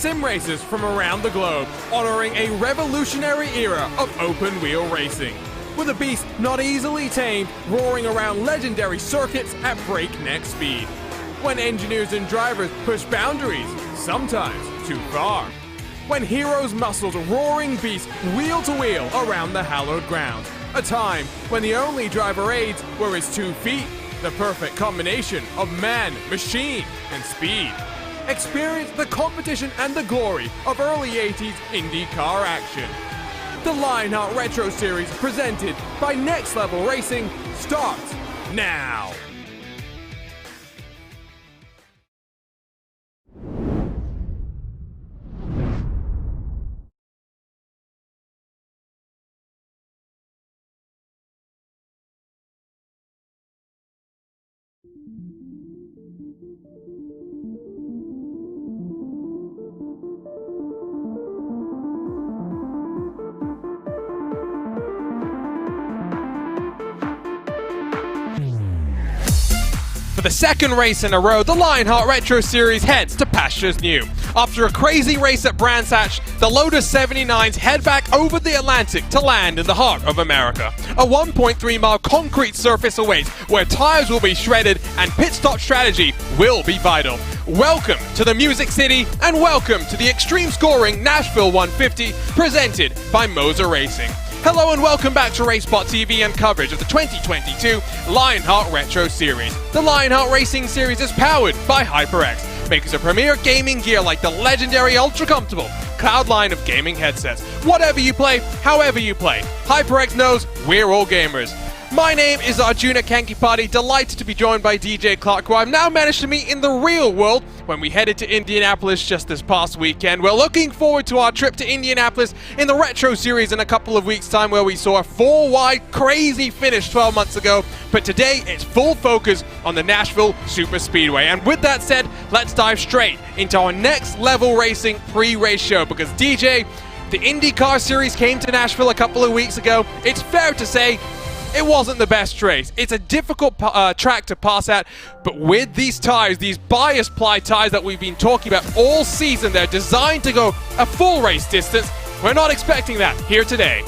sim racers from around the globe, honoring a revolutionary era of open-wheel racing. With a beast not easily tamed, roaring around legendary circuits at breakneck speed. When engineers and drivers push boundaries, sometimes too far. When heroes muscled roaring beasts wheel to wheel around the hallowed ground. A time when the only driver aids were his 2 feet, the perfect combination of man, machine, and speed. Experience the competition and the glory of early 80s IndyCar action. The Lionheart Retro Series presented by Next Level Racing starts now. For the second race in a row, the Lionheart Retro Series heads to pastures new. After a crazy race at Brands Hatch, the Lotus 79s head back over the Atlantic to land in the heart of America. A 1.3-mile concrete surface awaits where tires will be shredded and pit stop strategy will be vital. Welcome to the Music City and welcome to the Xtreme Scoring Nashville 150 presented by MOZA Racing. Hello and welcome back to RaceBot TV and coverage of the 2022 Lionheart Retro Series. The Lionheart Racing Series is powered by HyperX, makers of premier gaming gear like the legendary ultra-comfortable cloud line of gaming headsets. Whatever you play, however you play, HyperX knows we're all gamers. My name is Arjuna Kankipati, delighted to be joined by DJ Clark, who I've now managed to meet in the real world when we headed to Indianapolis just this past weekend. We're looking forward to our trip to Indianapolis in the Retro Series in a couple of weeks' time, where we saw a 4-wide crazy finish 12 months ago. But today, it's full focus on the Nashville Super Speedway. And with that said, let's dive straight into our Next Level Racing pre-race show, because DJ, the IndyCar Series came to Nashville a couple of weeks ago. It's fair to say it wasn't the best race. It's a difficult track to pass at, but with these tires, these bias ply tires that we've been talking about all season, they're designed to go a full race distance. We're not expecting that here today.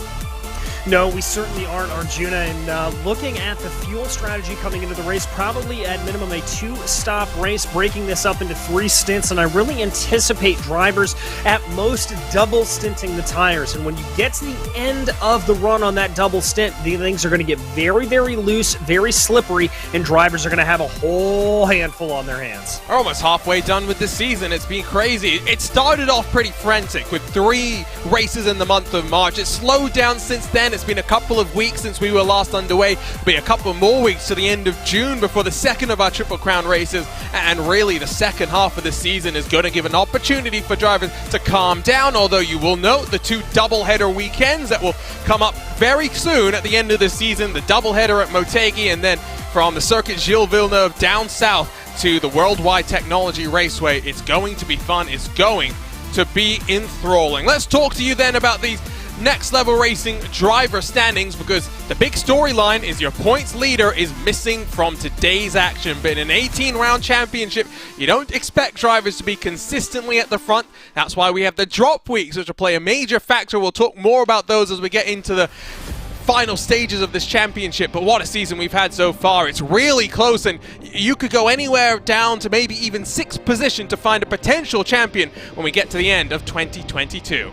No, we certainly aren't, Arjuna, and looking at the fuel strategy coming into the race, probably at minimum a 2-stop race, breaking this up into 3 stints, and I really anticipate drivers at most double stinting the tires, and when you get to the end of the run on that double stint, the things are going to get very, very loose, very slippery, and drivers are going to have a whole handful on their hands. We're almost halfway done with the season. It's been crazy. It started off pretty frantic with 3 races in the month of March. It slowed down since then. It's been a couple of weeks since we were last underway. It'll be a couple more weeks to the end of June before the second of our Triple Crown races, and really the second half of the season is going to give an opportunity for drivers to calm down, although you will note the 2 doubleheader weekends that will come up very soon at the end of the season. The doubleheader at Motegi, and then from the circuit Gilles Villeneuve down south to the Worldwide Technology Raceway. It's going to be fun. It's going to be enthralling. Let's talk to you then about these Next Level Racing driver standings, because the big storyline is your points leader is missing from today's action. But in an 18-round championship, you don't expect drivers to be consistently at the front. That's why we have the drop weeks, which will play a major factor. We'll talk more about those as we get into the final stages of this championship. But what a season we've had so far. It's really close, and you could go anywhere down to maybe even 6th position to find a potential champion when we get to the end of 2022.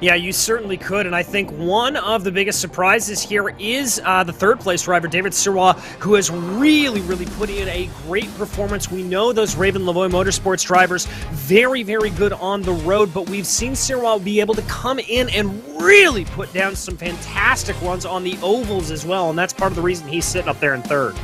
Yeah, you certainly could, and I think one of the biggest surprises here is the third-place driver, David Sirois, who has really, really put in a great performance. We know those Raven Lavoie Motorsports drivers, very, very good on the road, but we've seen Sirois be able to come in and really put down some fantastic runs on the ovals as well, and that's part of the reason he's sitting up there in third.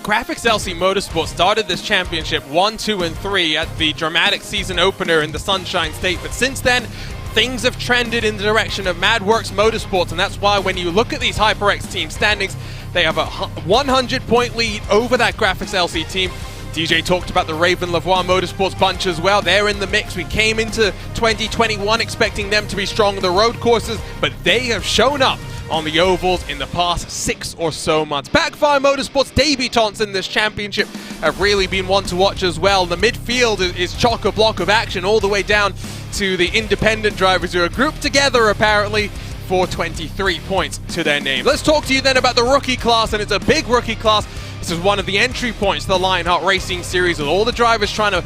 Graphics LC Motorsport started this championship 1, 2, and 3 at the dramatic season opener in the Sunshine State, but since then, things have trended in the direction of MadWorks Motorsports, and that's why when you look at these HyperX team standings, they have a 100-point lead over that Graphics LC team. DJ talked about the Raven Lavoie Motorsports bunch as well. They're in the mix. We came into 2021 expecting them to be strong on the road courses, but they have shown up on the ovals in the past 6 or so months. Backfire Motorsports debutants in this championship. have really been one to watch as well. The midfield is chock-a-block of action all the way down to the independent drivers who are grouped together apparently for 23 points to their name. Let's talk to you then about the rookie class, and it's a big rookie class. This is one of the entry points to the Lionheart Racing Series, with all the drivers trying to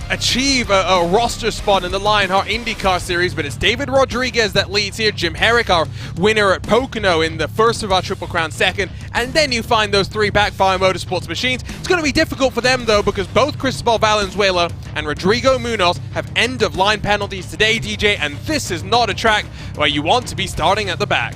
achieve a roster spot in the Lionheart IndyCar Series, but it's David Rodriguez that leads here. Jim Herrick, our winner at Pocono in the first of our Triple Crown second, and then you find those three Backfire Motorsports machines. It's going to be difficult for them though, because both Cristobal Valenzuela and Rodrigo Munoz have end-of-line penalties today, DJ, and this is not a track where you want to be starting at the back.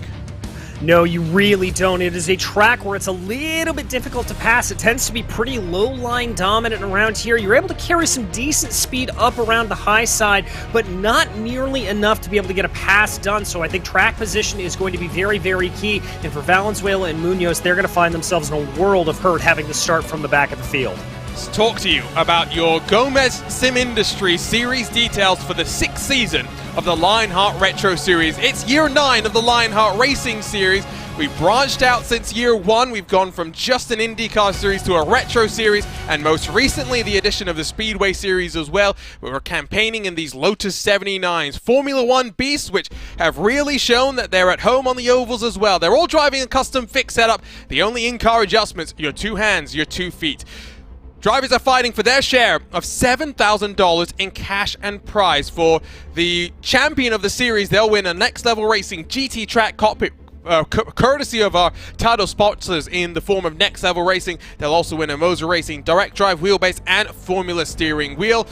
No, you really don't. It is a track where it's a little bit difficult to pass. It tends to be pretty low-line dominant around here. You're able to carry some decent speed up around the high side, but not nearly enough to be able to get a pass done. So I think track position is going to be very, very key. And for Valenzuela and Munoz, they're going to find themselves in a world of hurt having to start from the back of the field. Let's talk to you about your Gomez Sim Industries Series details for the 6th season of the Lionheart Retro Series. It's year 9 of the Lionheart Racing Series. We've branched out since year 1. We've gone from just an IndyCar Series to a Retro Series, and most recently the addition of the Speedway Series as well. We're campaigning in these Lotus 79s, Formula 1 beasts, which have really shown that they're at home on the ovals as well. They're all driving a custom fix setup. The only in-car adjustments, your 2 hands, your 2 feet. Drivers are fighting for their share of $7,000 in cash and prize. For the champion of the series, they'll win a Next Level Racing GT Track cockpit courtesy of our title sponsors in the form of Next Level Racing. They'll also win a MOZA Racing direct drive wheelbase and Formula steering wheel.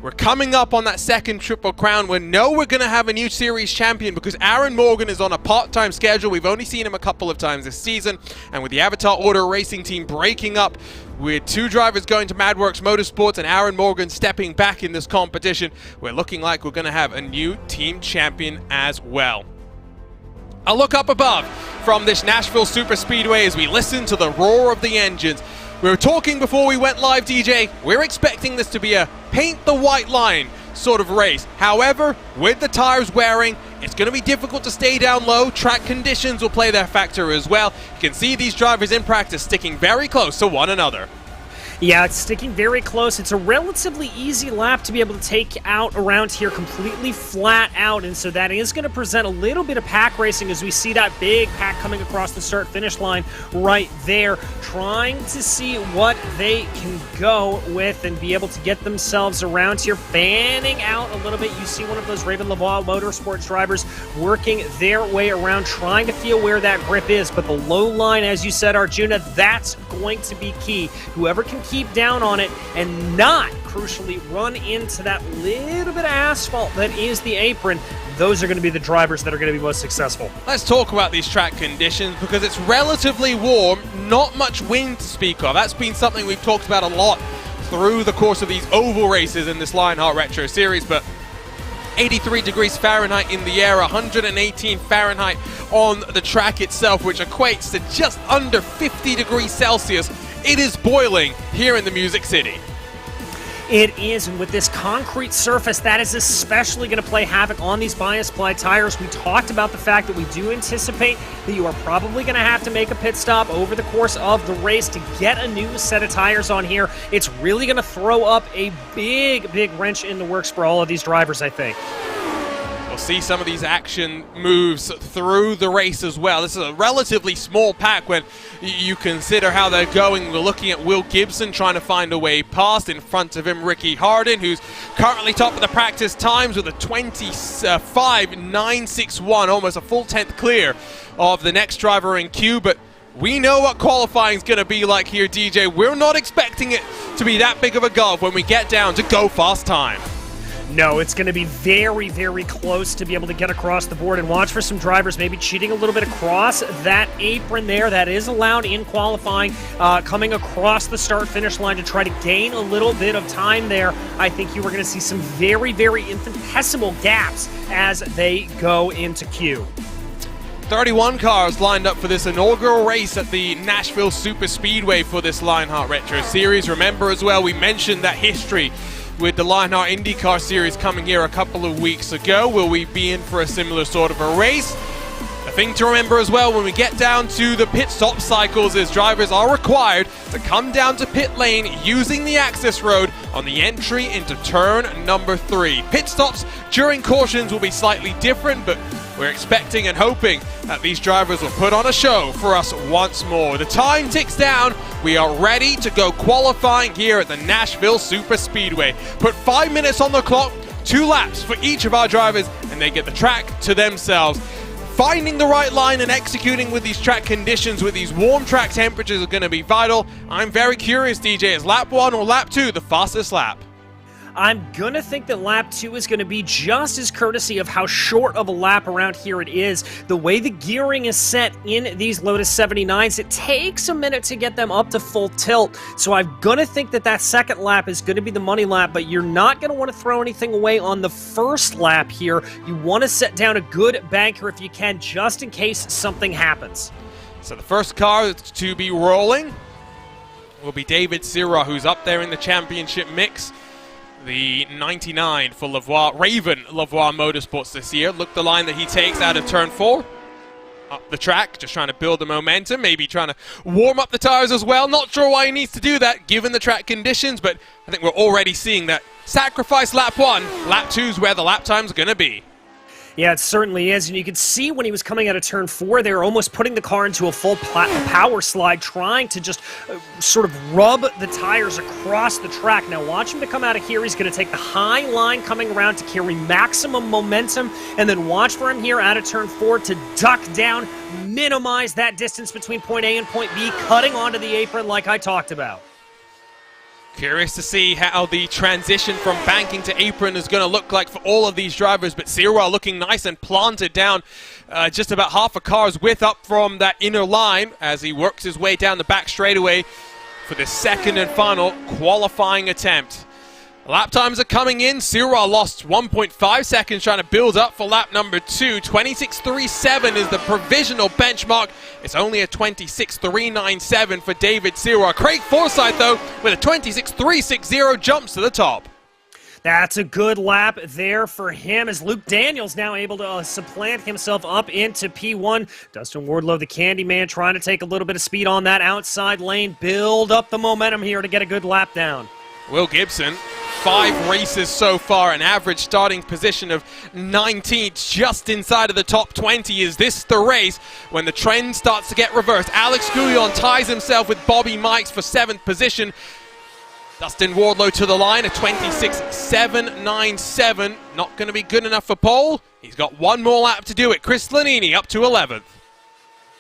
We're coming up on that second Triple Crown. We know we're going to have a new series champion because Aaron Morgan is on a part-time schedule. We've only seen him a couple of times this season. And with the Avatar Order Racing team breaking up, with 2 drivers going to MadWorks Motorsports and Aaron Morgan stepping back in this competition, we're looking like we're going to have a new team champion as well. A look up above from this Nashville Super Speedway as we listen to the roar of the engines. We were talking before we went live, DJ. We're expecting this to be a paint the white line sort of race. However, with the tires wearing, it's going to be difficult to stay down low. Track conditions will play their factor as well. You can see these drivers in practice sticking very close to one another. Yeah, it's sticking very close. It's a relatively easy lap to be able to take out around here completely flat out, and so that is going to present a little bit of pack racing as we see that big pack coming across the start-finish line right there, trying to see what they can go with and be able to get themselves around here, fanning out a little bit. You see one of those Raven Laval Motorsports drivers working their way around, trying to feel where that grip is, but the low line, as you said, Arjuna, that's going to be key. Whoever can keep down on it and not, crucially, run into that little bit of asphalt that is the apron, those are going to be the drivers that are going to be most successful. Let's talk about these track conditions because it's relatively warm, not much wind to speak of. That's been something we've talked about a lot through the course of these oval races in this Lionheart Retro Series, but 83 degrees Fahrenheit in the air, 118 Fahrenheit on the track itself, which equates to just under 50 degrees Celsius. It is boiling here in the Music City. It is, and with this concrete surface, that is especially going to play havoc on these bias ply tires. We talked about the fact that we do anticipate that you are probably going to have to make a pit stop over the course of the race to get a new set of tires on here. It's really going to throw up a big, big wrench in the works for all of these drivers, I think. We'll see some of these action moves through the race as well. This is a relatively small pack when you consider how they're going. We're looking at Will Gibson trying to find a way past. In front of him, Ricky Hardin, who's currently top of the practice times with a 25.961, almost a full 10th clear of the next driver in queue. But we know what qualifying is going to be like here, DJ. We're not expecting it to be that big of a gulf when we get down to go fast time. No, it's going to be very, very close to be able to get across the board, and watch for some drivers maybe cheating a little bit across that apron there. That is allowed in qualifying, coming across the start-finish line to try to gain a little bit of time there. I think you are going to see some very, very infinitesimal gaps as they go into queue. 31 cars lined up for this inaugural race at the Nashville Super Speedway for this Lionheart Retro Series. Remember as well, we mentioned that history with the Lionheart IndyCar Series coming here a couple of weeks ago. Will we be in for a similar sort of a race? The thing to remember as well when we get down to the pit stop cycles is drivers are required to come down to pit lane using the access road on the entry into turn number 3. Pit stops during cautions will be slightly different, but we're expecting and hoping that these drivers will put on a show for us once more. The time ticks down. We are ready to go qualifying here at the Nashville Super Speedway. Put 5 minutes on the clock, 2 laps for each of our drivers, and they get the track to themselves. Finding the right line and executing with these track conditions, with these warm track temperatures, are going to be vital. I'm very curious, DJ, is lap 1 or lap 2 the fastest lap? I'm going to think that lap 2 is going to be just as courtesy of how short of a lap around here it is. The way the gearing is set in these Lotus 79s, it takes a minute to get them up to full tilt. So I'm going to think that that second lap is going to be the money lap, but you're not going to want to throw anything away on the first lap here. You want to set down a good banker if you can, just in case something happens. So the first car to be rolling will be David Sirra, who's up there in the championship mix. The 99 for Raven Lavoie Motorsports this year. Look the line that he takes out of turn 4. Up the track, just trying to build the momentum, maybe trying to warm up the tires as well. Not sure why he needs to do that given the track conditions, but I think we're already seeing that sacrifice lap 1, lap 2 is where the lap time's going to be. Yeah, it certainly is, and you could see when he was coming out of turn 4, they were almost putting the car into a full power slide, trying to just sort of rub the tires across the track. Now watch him to come out of here. He's going to take the high line coming around to carry maximum momentum, and then watch for him here out of turn 4 to duck down, minimize that distance between point A and point B, cutting onto the apron like I talked about. Curious to see how the transition from banking to apron is going to look like for all of these drivers, but Sirra looking nice and planted down just about half a car's width up from that inner line as he works his way down the back straightaway for the second and final qualifying attempt. Lap times are coming in. Sirra lost 1.5 seconds trying to build up for lap number 2. 26.37 is the provisional benchmark. It's only a 26.397 for David Sirra. Craig Forsyth, though, with a 26.360 jumps to the top. That's a good lap there for him as Luke Daniels now able to supplant himself up into P1. Dustin Wardlow, the Candyman, trying to take a little bit of speed on that outside lane, build up the momentum here to get a good lap down. Will Gibson, 5 races so far, an average starting position of 19th, just inside of the top 20. Is this the race when the trend starts to get reversed? Alex Gouillon ties himself with Bobby Mikes for 7th position. Dustin Wardlow to the line, a 26.797. Not going to be good enough for pole. He's got one more lap to do it. Chris Lanini up to 11th.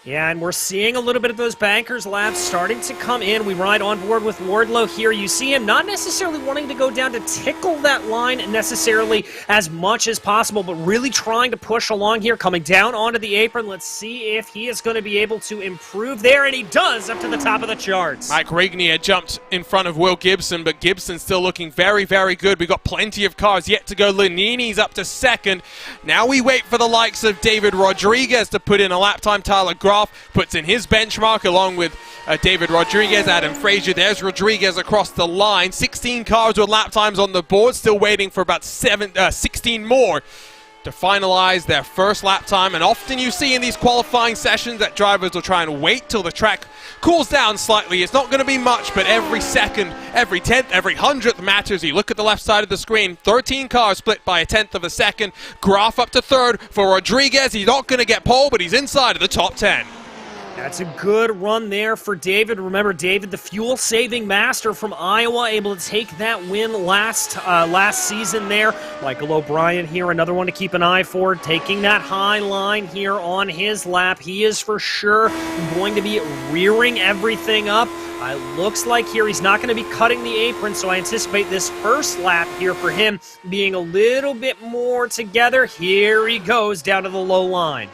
Yeah, and we're seeing a little bit of those bankers laps starting to come in. We ride on board with Wardlow here. You see him not necessarily wanting to go down to tickle that line necessarily as much as possible, but really trying to push along here, coming down onto the apron. Let's see if he is going to be able to improve there, and he does up to the top of the charts. Mike Rigney had jumped in front of Will Gibson, but Gibson still looking very, very good. We've got plenty of cars yet to go. Lanini's up to 2nd. Now we wait for the likes of David Rodriguez to put in a lap time. Tyler Groff puts in his benchmark along with David Rodriguez, Adam Frazier. There's Rodriguez across the line. 16 cars with lap times on the board, still waiting for about 16 more to finalize their first lap time. And often you see in these qualifying sessions that drivers will try and wait till the track cools down slightly. It's not going to be much, but every second, every 10th, every 100th matters. You look at the left side of the screen, 13 cars split by a 10th of a second. Graf up to 3rd for Rodriguez. He's not going to get pole, but he's inside of the top 10. That's a good run there for David. Remember, David, the fuel-saving master from Iowa, able to take that win last season there. Michael O'Brien here, another one to keep an eye for, taking that high line here on his lap. He is for sure going to be rearing everything up. It looks like here he's not going to be cutting the apron, so I anticipate this first lap here for him being a little bit more together. Here he goes down to the low line.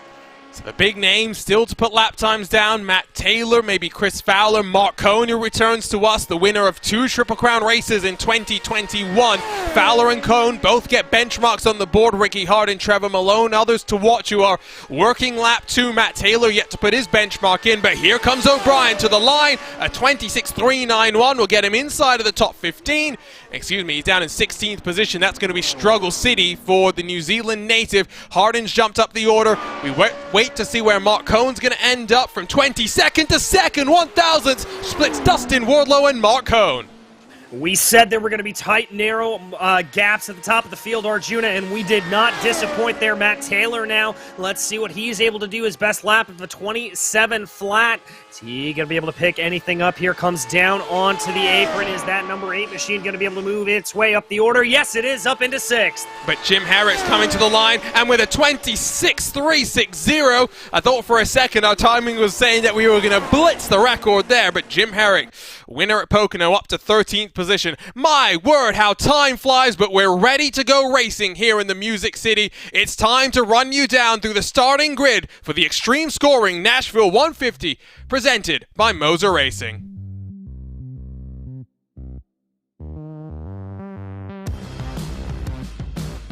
So the big names still to put lap times down. Matt Taylor, maybe Chris Fowler. Mark Cohn, who returns to us, the winner of 2 Triple Crown races in 2021. Fowler and Cohn both get benchmarks on the board. Ricky Hart and Trevor Malone, others to watch who are working lap 2. Matt Taylor yet to put his benchmark in, but here comes O'Brien to the line. A 26.391 will get him inside of the top 15. Excuse me, he's down in 16th position. That's going to be struggle city for the New Zealand native. Hardin's jumped up the order. We wait wait to see where Mark Cohn's going to end up from 22nd to 2nd. 1,000th splits Dustin Wardlow and Mark Cohn. We said there were going to be tight, narrow gaps at the top of the field, Arjuna, and we did not disappoint there. Matt Taylor now, let's see what he's able to do. His best lap of the 27 flat. Is he going to be able to pick anything up here? Comes down onto the apron. Is that number 8 machine going to be able to move its way up the order? Yes, it is, up into 6th. But Jim Herrick's coming to the line, and with a 26.360, I thought for a second our timing was saying that we were going to blitz the record there, but Jim Herrick, winner at Pocono, up to 13th position. My word, how time flies, but we're ready to go racing here in the Music City. It's time to run you down through the starting grid for the Extreme Scoring Nashville 150, presented by MOZA Racing.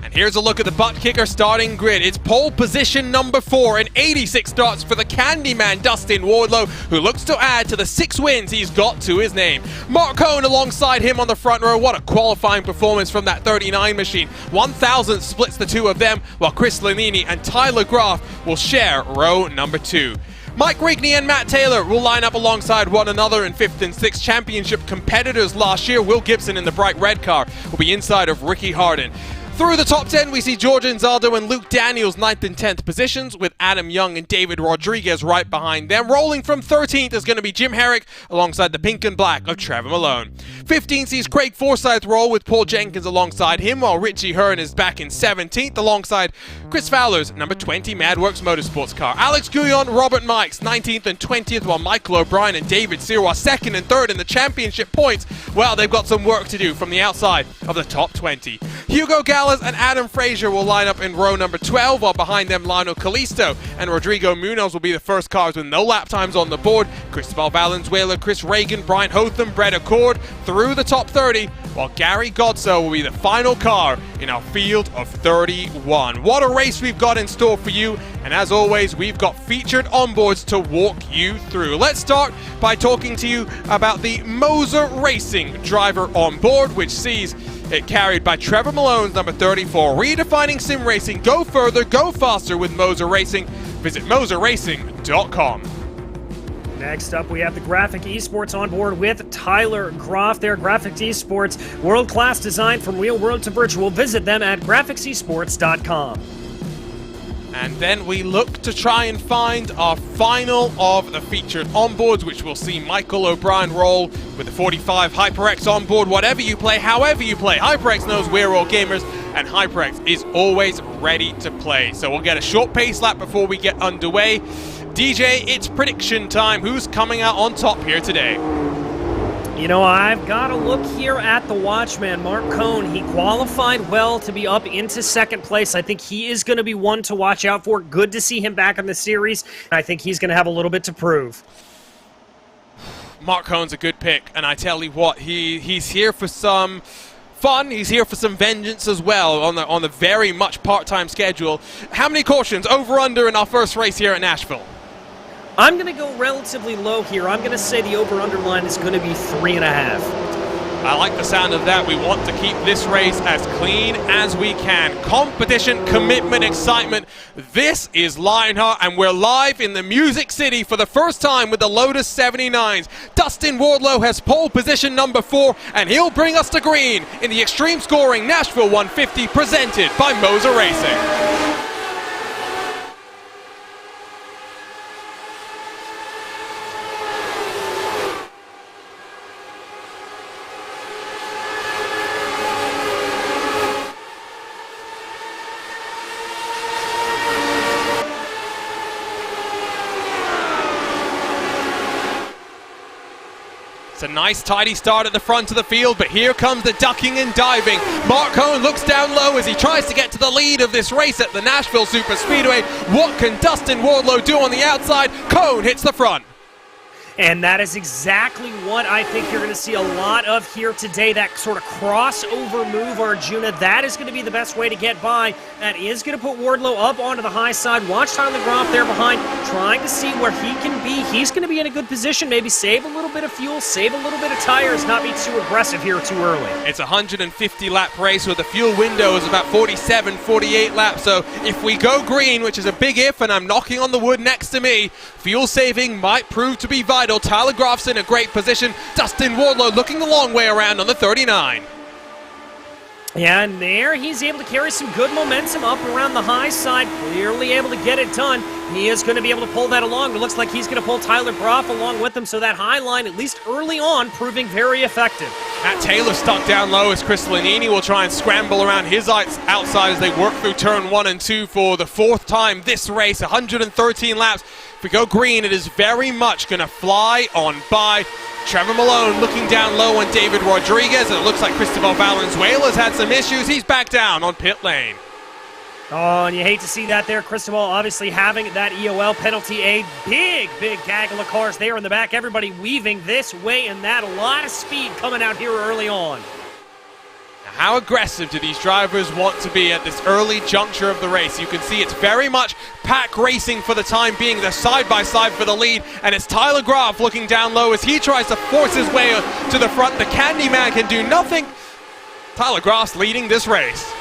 And here's a look at the butt kicker starting grid. It's pole position number 4 and 86 starts for the Candyman Dustin Wardlow, who looks to add to the 6 wins he's got to his name. Mark Cohn alongside him on the front row. What a qualifying performance from that 39 machine. 1,000 splits the two of them, while Chris Lanini and Tyler Groff will share row number 2. Mike Rigney and Matt Taylor will line up alongside one another in 5th and 6th championship competitors last year. Will Gibson in the bright red car will be inside of Ricky Harden. Through the top 10, we see George Anzaldo and Luke Daniels 9th and 10th positions, with Adam Young and David Rodriguez right behind them. Rolling from 13th is going to be Jim Herrick alongside the pink and black of Trevor Malone. 15th sees Craig Forsyth roll with Paul Jenkins alongside him, while Richie Hearn is back in 17th alongside Chris Fowler's number 20 Madworks Motorsports car. Alex Guyon, Robert Mikes 19th and 20th, while Michael O'Brien and David Sear are 2nd and 3rd in the championship points. Well, they've got some work to do from the outside of the top 20. Hugo Gallas and Adam Frazier will line up in row number 12, while behind them Lionel Calisto and Rodrigo Munoz will be the first cars with no lap times on the board. Cristobal Valenzuela, Chris Reagan, Brian Hotham, Brett Accord through the top 30, while Gary Godso will be the final car in our field of 31. What a race we've got in store for you, and as always, we've got featured onboards to walk you through. Let's start by talking to you about the MOZA Racing driver on board, which sees it carried by Trevor Malone's number 34. Redefining sim racing. Go further, go faster with MOZA Racing. Visit MOZARacing.com. Next up, we have the Graphic Esports on board with Tyler Groff. Their Graphic Esports, world-class design from real world to virtual. Visit them at graphicsesports.com. And then we look to try and find our final of the featured onboards, which will see Michael O'Brien roll with the 45 HyperX onboard. Whatever you play, however you play, HyperX knows we're all gamers, and HyperX is always ready to play. So we'll get a short pace lap before we get underway. DJ, it's prediction time. Who's coming out on top here today? You know, I've got to look here at the Watchman, Mark Cohn. He qualified well to be up into 2nd place. I think he is going to be one to watch out for. Good to see him back in the series. I think he's going to have a little bit to prove. Mark Cohn's a good pick, and I tell you what, he's here for some fun. He's here for some vengeance as well on the very much part-time schedule. How many cautions over under in our first race here at Nashville? I'm going to go relatively low here. I'm going to say the over-under line is going to be 3.5. I like the sound of that. We want to keep this race as clean as we can. Competition, commitment, excitement. This is Lionheart, and we're live in the Music City for the first time with the Lotus 79s. Dustin Wardlow has pole position number 4, and he'll bring us to green in the Extreme Scoring Nashville 150 presented by MOZA Racing. It's a nice tidy start at the front of the field, but here comes the ducking and diving. Mark Cohn looks down low as he tries to get to the lead of this race at the Nashville Super Speedway. What can Dustin Wardlow do on the outside? Cohn hits the front. And that is exactly what I think you're going to see a lot of here today, that sort of crossover move, Arjuna. That is going to be the best way to get by. That is going to put Wardlow up onto the high side. Watch Tyler Groff there behind, trying to see where he can be. He's going to be in a good position, maybe save a little bit of fuel, save a little bit of tires, not be too aggressive here too early. It's a 150-lap race where the fuel window is about 47, 48 laps. So if we go green, which is a big if, and I'm knocking on the wood next to me, fuel saving might prove to be vital. Tyler Groff's in a great position. Dustin Wardlow looking a long way around on the 39. Yeah, and there he's able to carry some good momentum up around the high side, clearly able to get it done. He is going to be able to pull that along. It looks like he's going to pull Tyler Groff along with him, so that high line, at least early on, proving very effective. Matt Taylor stuck down low as Chris Lanini will try and scramble around his outside as they work through turn 1 and 2 for the 4th time this race, 113 laps. If we go green, it is very much going to fly on by. Trevor Malone looking down low on David Rodriguez, and it looks like Cristobal Valenzuela's had some issues. He's back down on pit lane. Oh, and you hate to see that there. Cristobal obviously having that EOL penalty. A big gaggle of cars there in the back. Everybody weaving this way and that. A lot of speed coming out here early on. How aggressive do these drivers want to be at this early juncture of the race? You can see it's very much pack racing for the time being. They're side by side for the lead, and it's Tyler Groff looking down low as he tries to force his way to the front. The Candyman can do nothing. Tyler Groff's leading this race.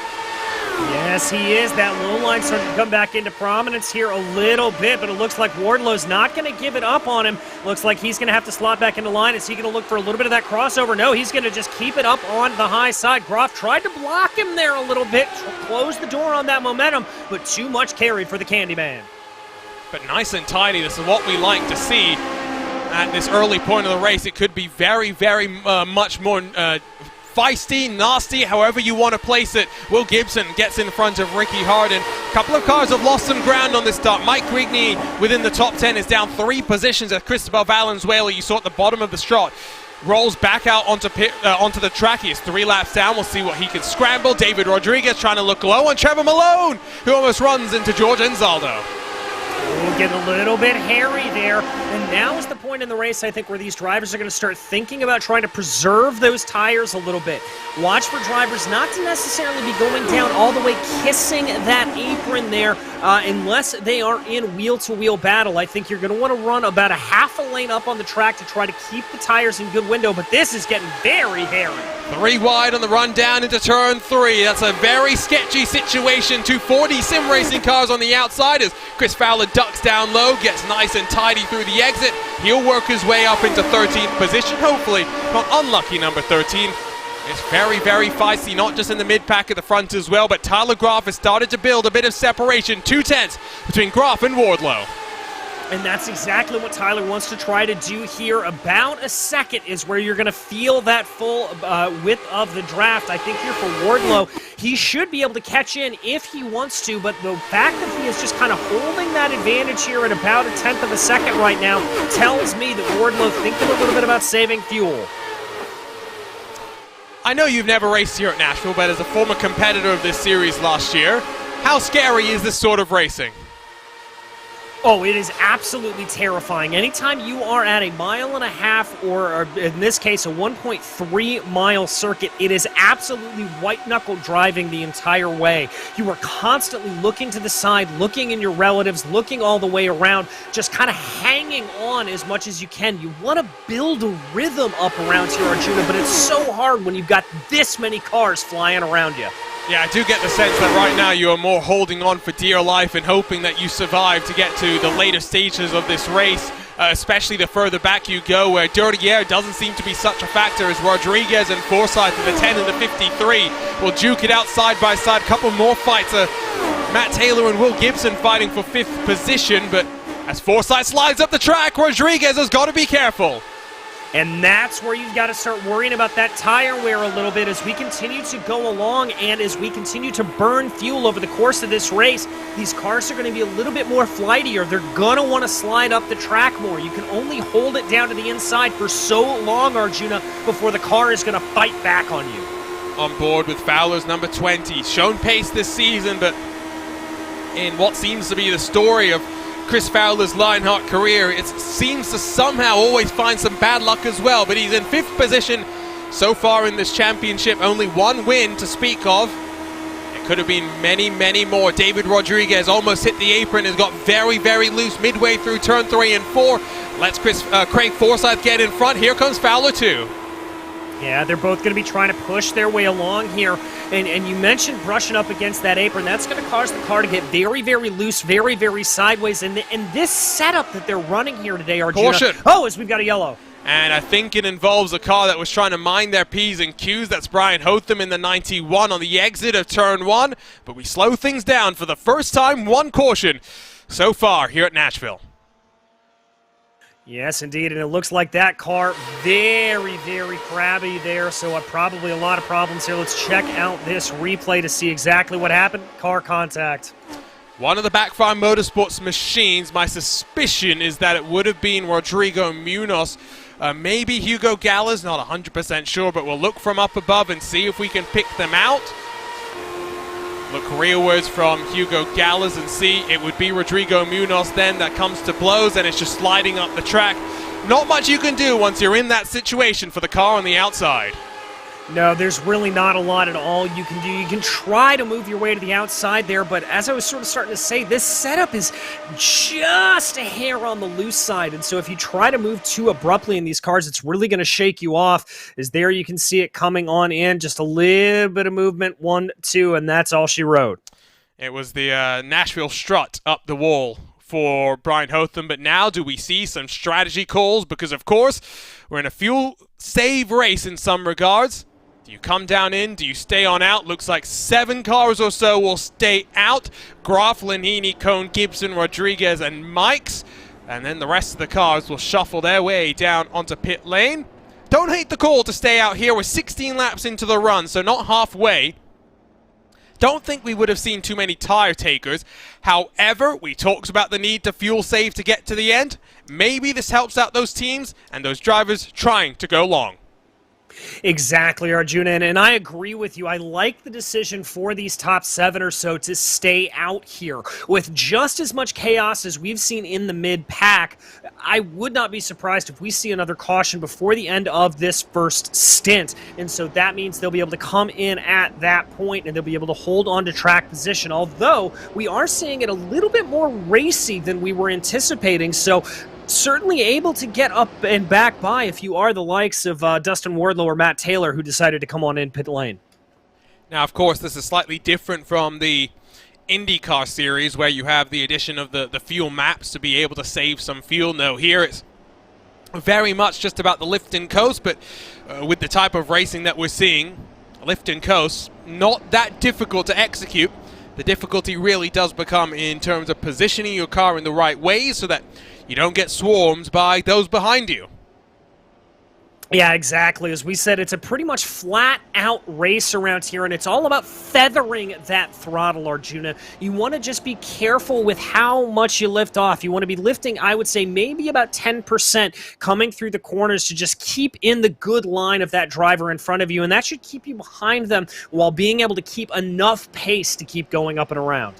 Yes, he is. That low line starting to come back into prominence here a little bit, but it looks like Wardlow's not going to give it up on him. Looks like he's going to have to slot back into line. Is he going to look for a little bit of that crossover? No, he's going to just keep it up on the high side. Groff tried to block him there a little bit, close the door on that momentum, but too much carried for the Candyman. But nice and tidy. This is what we like to see at this early point of the race. It could be very much more feisty, nasty, however you want to place it. Will Gibson gets in front of Ricky Harden. A couple of cars have lost some ground on this start. Mike Grigney within the top 10 is down 3 positions as Cristobal Valenzuela, you saw at the bottom of the strut, rolls back out onto the track. He is 3 laps down. We'll see what he can scramble. David Rodriguez trying to look low on Trevor Malone, who almost runs into George Anzaldo. Getting a little bit hairy there, and now is the point in the race, I think, where these drivers are going to start thinking about trying to preserve those tires a little bit. Watch for drivers not to necessarily be going down all the way kissing that apron there unless they are in wheel-to-wheel battle. I think you're going to want to run about a half a lane up on the track to try to keep the tires in good window, but this is getting very hairy. 3 wide on the run down into turn 3. That's a very sketchy situation. 240 sim racing cars on the outside as Chris Fowler ducks down low, gets nice and tidy through the exit. He'll work his way up into 13th position, hopefully not unlucky number 13. It's very feisty, not just in the mid-pack at the front as well, but Tyler Groff has started to build a bit of separation. 2 tenths between Groff and Wardlow. And that's exactly what Tyler wants to try to do here. About a second is where you're going to feel that full width of the draft. I think here for Wardlow, he should be able to catch in if he wants to, but the fact that he is just kind of holding that advantage here at about a tenth of a second right now tells me that Wardlow thinking a little bit about saving fuel. I know you've never raced here at Nashville, but as a former competitor of this series last year, how scary is this sort of racing? Oh, it is absolutely terrifying. Anytime you are at a 1.5 miles or in this case a 1.3 mile circuit, it is absolutely white-knuckle driving the entire way. You are constantly looking to the side, looking in your relatives, looking all the way around, just kind of hanging on as much as you can. You want to build a rhythm up around here, Arjuna, but it's so hard when you've got this many cars flying around you. Yeah, I do get the sense that right now you are more holding on for dear life and hoping that you survive to get to the later stages of this race, especially the further back you go, where dirty air doesn't seem to be such a factor as Rodriguez and Forsyth in the 10 and the 53 will duke it out side by side. A couple more fights, Matt Taylor and Will Gibson fighting for 5th position, but as Forsyth slides up the track, Rodriguez has got to be careful. And that's where you've got to start worrying about that tire wear a little bit as we continue to go along and as we continue to burn fuel over the course of this race. These cars are going to be a little bit more flightier. They're going to want to slide up the track more. You can only hold it down to the inside for so long, Arjuna, before the car is going to fight back on you. On board with Fowler's number 20. Shown pace this season, but in what seems to be the story of Chris Fowler's Lionheart career, it seems to somehow always find some bad luck as well, but he's in 5th position so far in this championship, only 1 win to speak of. It could have been many, many more. David Rodriguez almost hit the apron, has got very, very loose midway through turn 3 and 4. Let's Craig Forsyth get in front. Here comes Fowler too. Yeah, they're both going to be trying to push their way along here. And you mentioned brushing up against that apron. That's going to cause the car to get very, very loose, very, very sideways. And this setup that they're running here today, Arjuna. Caution. Oh, as we've got a yellow. And I think it involves a car that was trying to mind their P's and Q's. That's Brian Hotham in the 91 on the exit of turn 1. But we slow things down for the first time. 1 caution so far here at Nashville. Yes, indeed, and it looks like that car very, very crabby there, so probably a lot of problems here. Let's check out this replay to see exactly what happened. Car contact. One of the Backfire Motorsports machines, my suspicion is that it would have been Rodrigo Munoz. Maybe Hugo Gallas, not 100% sure, but we'll look from up above and see if we can pick them out. Look rearwards from Hugo Gallas and see it would be Rodrigo Munoz then that comes to blows, and it's just sliding up the track. Not much you can do once you're in that situation for the car on the outside. No, there's really not a lot at all you can do. You can try to move your way to the outside there, but as I was sort of starting to say, this setup is just a hair on the loose side, and so if you try to move too abruptly in these cars, it's really going to shake you off. As there you can see it coming on in, just a little bit of movement, 1, 2, and that's all she wrote. It was the Nashville strut up the wall for Brian Hotham, but now do we see some strategy calls? Because, of course, we're in a fuel save race in some regards. Do you come down in? Do you stay on out? Looks like 7 cars or so will stay out. Graf, Lanini, Cone, Gibson, Rodriguez, and Mikes. And then the rest of the cars will shuffle their way down onto pit lane. Don't hate the call to stay out here. We're 16 laps into the run, so not halfway. Don't think we would have seen too many tire takers. However, we talked about the need to fuel save to get to the end. Maybe this helps out those teams and those drivers trying to go long. Exactly, Arjuna, and I agree with you. I like the decision for these top 7 or so to stay out here. With just as much chaos as we've seen in the mid-pack, I would not be surprised if we see another caution before the end of this first stint. And so that means they'll be able to come in at that point and they'll be able to hold on to track position. Although we are seeing it a little bit more racy than we were anticipating. So certainly able to get up and back by if you are the likes of Dustin Wardlow or Matt Taylor, who decided to come on in pit lane. Now, of course, this is slightly different from the IndyCar series where you have the addition of the fuel maps to be able to save some fuel. No, here it's very much just about the lift and coast, but with the type of racing that we're seeing, lift and coast, not that difficult to execute. The difficulty really does become in terms of positioning your car in the right way so that you don't get swarmed by those behind you. Yeah, exactly. As we said, it's a pretty much flat-out race around here, and it's all about feathering that throttle, Arjuna. You want to just be careful with how much you lift off. You want to be lifting, I would say, maybe about 10% coming through the corners to just keep in the good line of that driver in front of you, and that should keep you behind them while being able to keep enough pace to keep going up and around.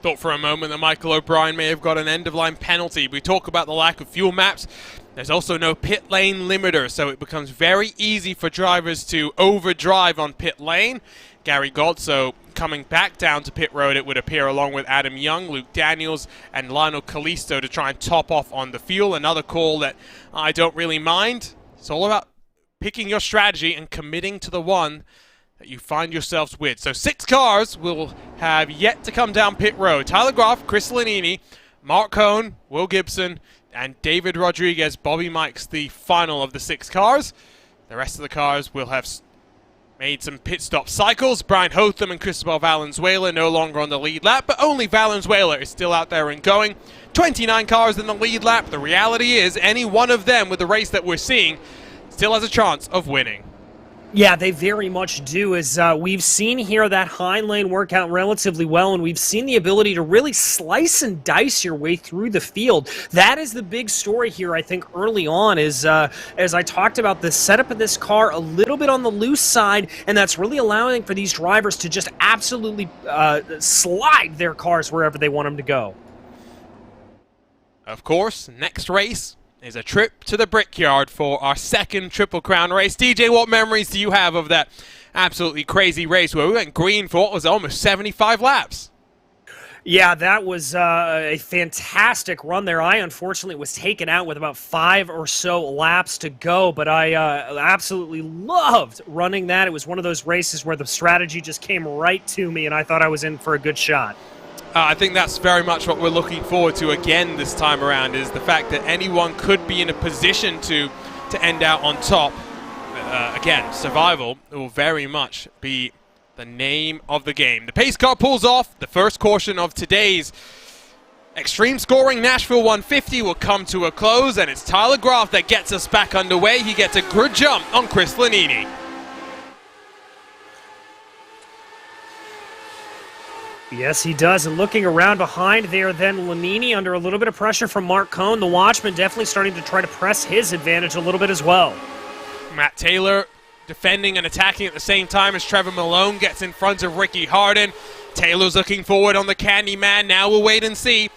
Thought for a moment that Michael O'Brien may have got an end-of-line penalty. We talk about the lack of fuel maps. There's also no pit lane limiter, so it becomes very easy for drivers to overdrive on pit lane. Gary Godso coming back down to pit road, it would appear, along with Adam Young, Luke Daniels, and Lionel Kalisto to try and top off on the fuel. Another call that I don't really mind. It's all about picking your strategy and committing to the one that you find yourselves with. So 6 cars will have yet to come down pit road. Tyler Graf, Chris Lanini, Mark Cohn, Will Gibson, and David Rodriguez. Bobby Mikes the final of the 6 cars. The rest of the cars will have made some pit stop cycles. Brian Hotham and Cristobal Valenzuela no longer on the lead lap, but only Valenzuela is still out there and going. 29 cars in the lead lap. The reality is any one of them with the race that we're seeing still has a chance of winning. Yeah, they very much do, as we've seen here that hind lane work out relatively well, and we've seen the ability to really slice and dice your way through the field. That is the big story here, I think, early on, is as I talked about the setup of this car a little bit on the loose side, and that's really allowing for these drivers to just absolutely slide their cars wherever they want them to go. Of course, next race is a trip to the Brickyard for our second Triple Crown race. DJ, what memories do you have of that absolutely crazy race where we went green for what was almost 75 laps? Yeah, that was a fantastic run there. I unfortunately was taken out with about 5 or so laps to go, but I absolutely loved running that. It was one of those races where the strategy just came right to me, and I thought I was in for a good shot. I think that's very much what we're looking forward to again this time around, is the fact that anyone could be in a position to end out on top. Again, survival will very much be the name of the game. The pace car pulls off. The first caution of today's Xtreme scoring Nashville 150 will come to a close, and it's Tyler Graf that gets us back underway. He gets a good jump on Chris Lanini. Yes, he does. And looking around behind there, then Lanini under a little bit of pressure from Mark Cohn. The Watchman definitely starting to try to press his advantage a little bit as well. Matt Taylor defending and attacking at the same time as Trevor Malone gets in front of Ricky Harden. Taylor's looking forward on the Candyman. Now we'll wait and see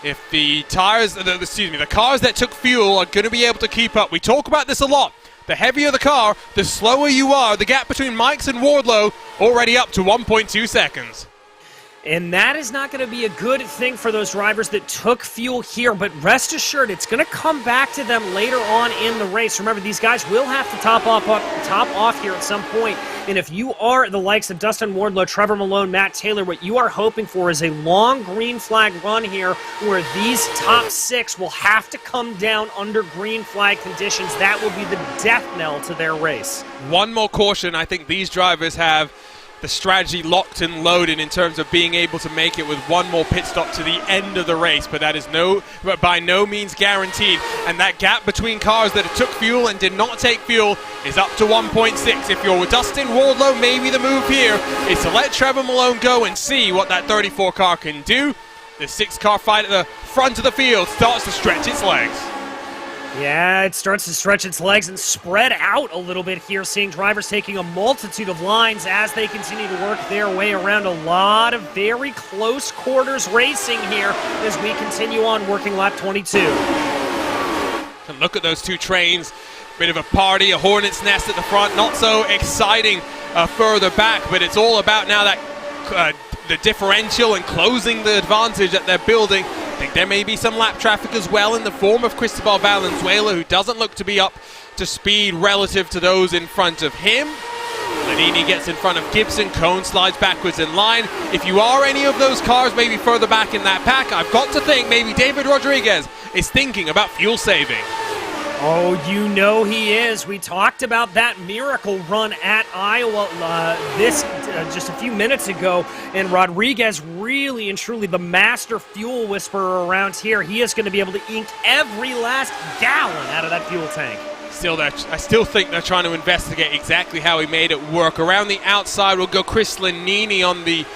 if the cars that took fuel are going to be able to keep up. We talk about this a lot. The heavier the car, the slower you are. The gap between Mikes and Wardlow already up to 1.2 seconds. And that is not going to be a good thing for those drivers that took fuel here, but rest assured it's going to come back to them later on in the race. Remember, these guys will have to top off here at some point, and if you are the likes of Dustin Wardlow, Trevor Malone, Matt Taylor, what you are hoping for is a long green flag run here where these top 6 will have to come down under green flag conditions. That will be the death knell to their race. One more caution. I think these drivers have the strategy locked and loaded in terms of being able to make it with one more pit stop to the end of the race, but that is by no means guaranteed. And that gap between cars that took fuel and did not take fuel is up to 1.6. If you're with Dustin Wardlow, maybe the move here is to let Trevor Malone go and see what that 34 car can do. The 6-car fight at the front of the field starts to stretch its legs. Yeah, it starts to stretch its legs and spread out a little bit here, seeing drivers taking a multitude of lines as they continue to work their way around a lot of very close quarters racing here as we continue on working lap 22. And look at those two trains. Bit of a party, a hornet's nest at the front. Not so exciting further back, but it's all about now that the differential and closing the advantage that they're building. I think there may be some lap traffic as well in the form of Cristobal Valenzuela, who doesn't look to be up to speed relative to those in front of him. Lanini gets in front of Gibson. Cohn slides backwards in line. If you are any of those cars maybe further back in that pack, I've got to think maybe David Rodriguez is thinking about fuel saving. Oh, you know he is. We talked about that miracle run at Iowa just a few minutes ago, and Rodriguez really and truly the master fuel whisperer around here. He is going to be able to ink every last gallon out of that fuel tank. I still think they're trying to investigate exactly how he made it work. Around the outside will go Chris Lanini on the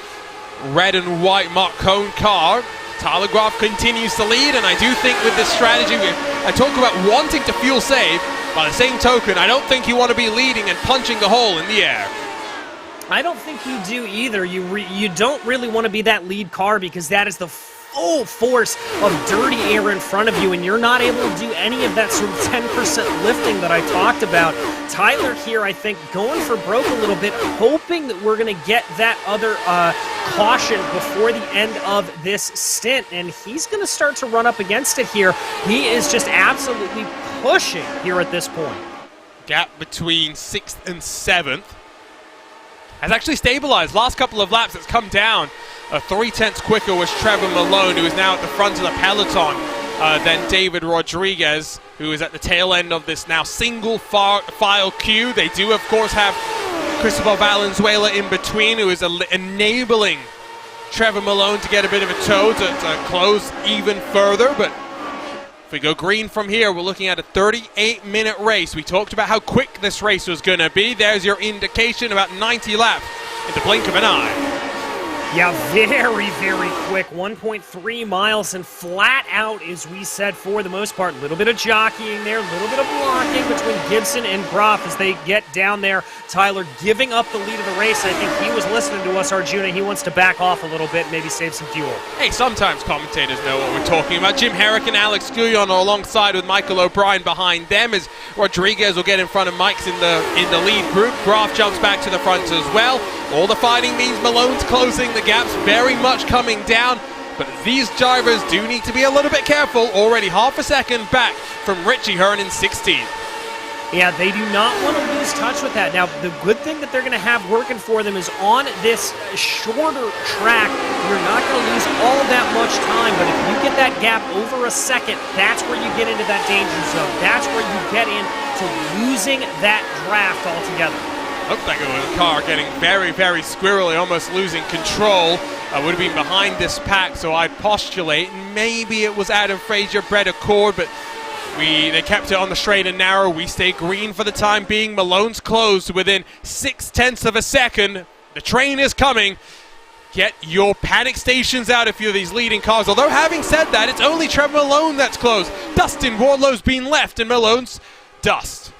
red and white Mark Cohn car. Tyler Graf continues to lead, and I do think with this strategy, I talk about wanting to fuel save. By the same token, I don't think you want to be leading and punching the hole in the air. I don't think you do either. You don't really want to be that lead car because that is the full force of dirty air in front of you, and you're not able to do any of that sort of 10% lifting that I talked about. Tyler here, I think, going for broke a little bit, hoping that we're going to get that other caution before the end of this stint, and he's going to start to run up against it here. He is just absolutely pushing here at this point. Gap between 6th and 7th has actually stabilized. Last couple of laps, it's come down. 3/10 quicker was Trevor Malone, who is now at the front of the peloton, than David Rodriguez, who is at the tail end of this now single file queue. They do, of course, have Cristobal Valenzuela in between, who is enabling Trevor Malone to get a bit of a toe to close even further. But if we go green from here, we're looking at a 38-minute race. We talked about how quick this race was going to be. There's your indication, about 90 laps in the blink of an eye. Yeah, very, very quick. 1.3 miles and flat out, as we said, for the most part. A little bit of jockeying there, a little bit of blocking between Gibson and Groff as they get down there. Tyler giving up the lead of the race. I think he was listening to us, Arjuna. He wants to back off a little bit, maybe save some fuel. Hey, sometimes commentators know what we're talking about. Jim Herrick and Alex Guyon are alongside with Michael O'Brien behind them as Rodriguez will get in front of Mike's in the lead group. Groff jumps back to the front as well. All the fighting means Malone's closing. The gap's very much coming down, but these drivers do need to be a little bit careful. Already half a second back from Richie Hearn in 16th. Yeah, they do not want to lose touch with that. Now, the good thing that they're going to have working for them is on this shorter track, you're not going to lose all that much time, but if you get that gap over a second, that's where you get into that danger zone. That's where you get into losing that draft altogether. Looked like it was a car getting very, very squirrely, almost losing control. Would have been behind this pack, so I'd postulate maybe it was Adam Frazier, Brett Accord, but they kept it on the straight and narrow. We stay green for the time being. Malone's closed within 0.6 of a second. The train is coming. Get your panic stations out if you're these leading cars. Although having said that, it's only Trevor Malone that's closed. Dustin Wardlow's been left and Malone's dust.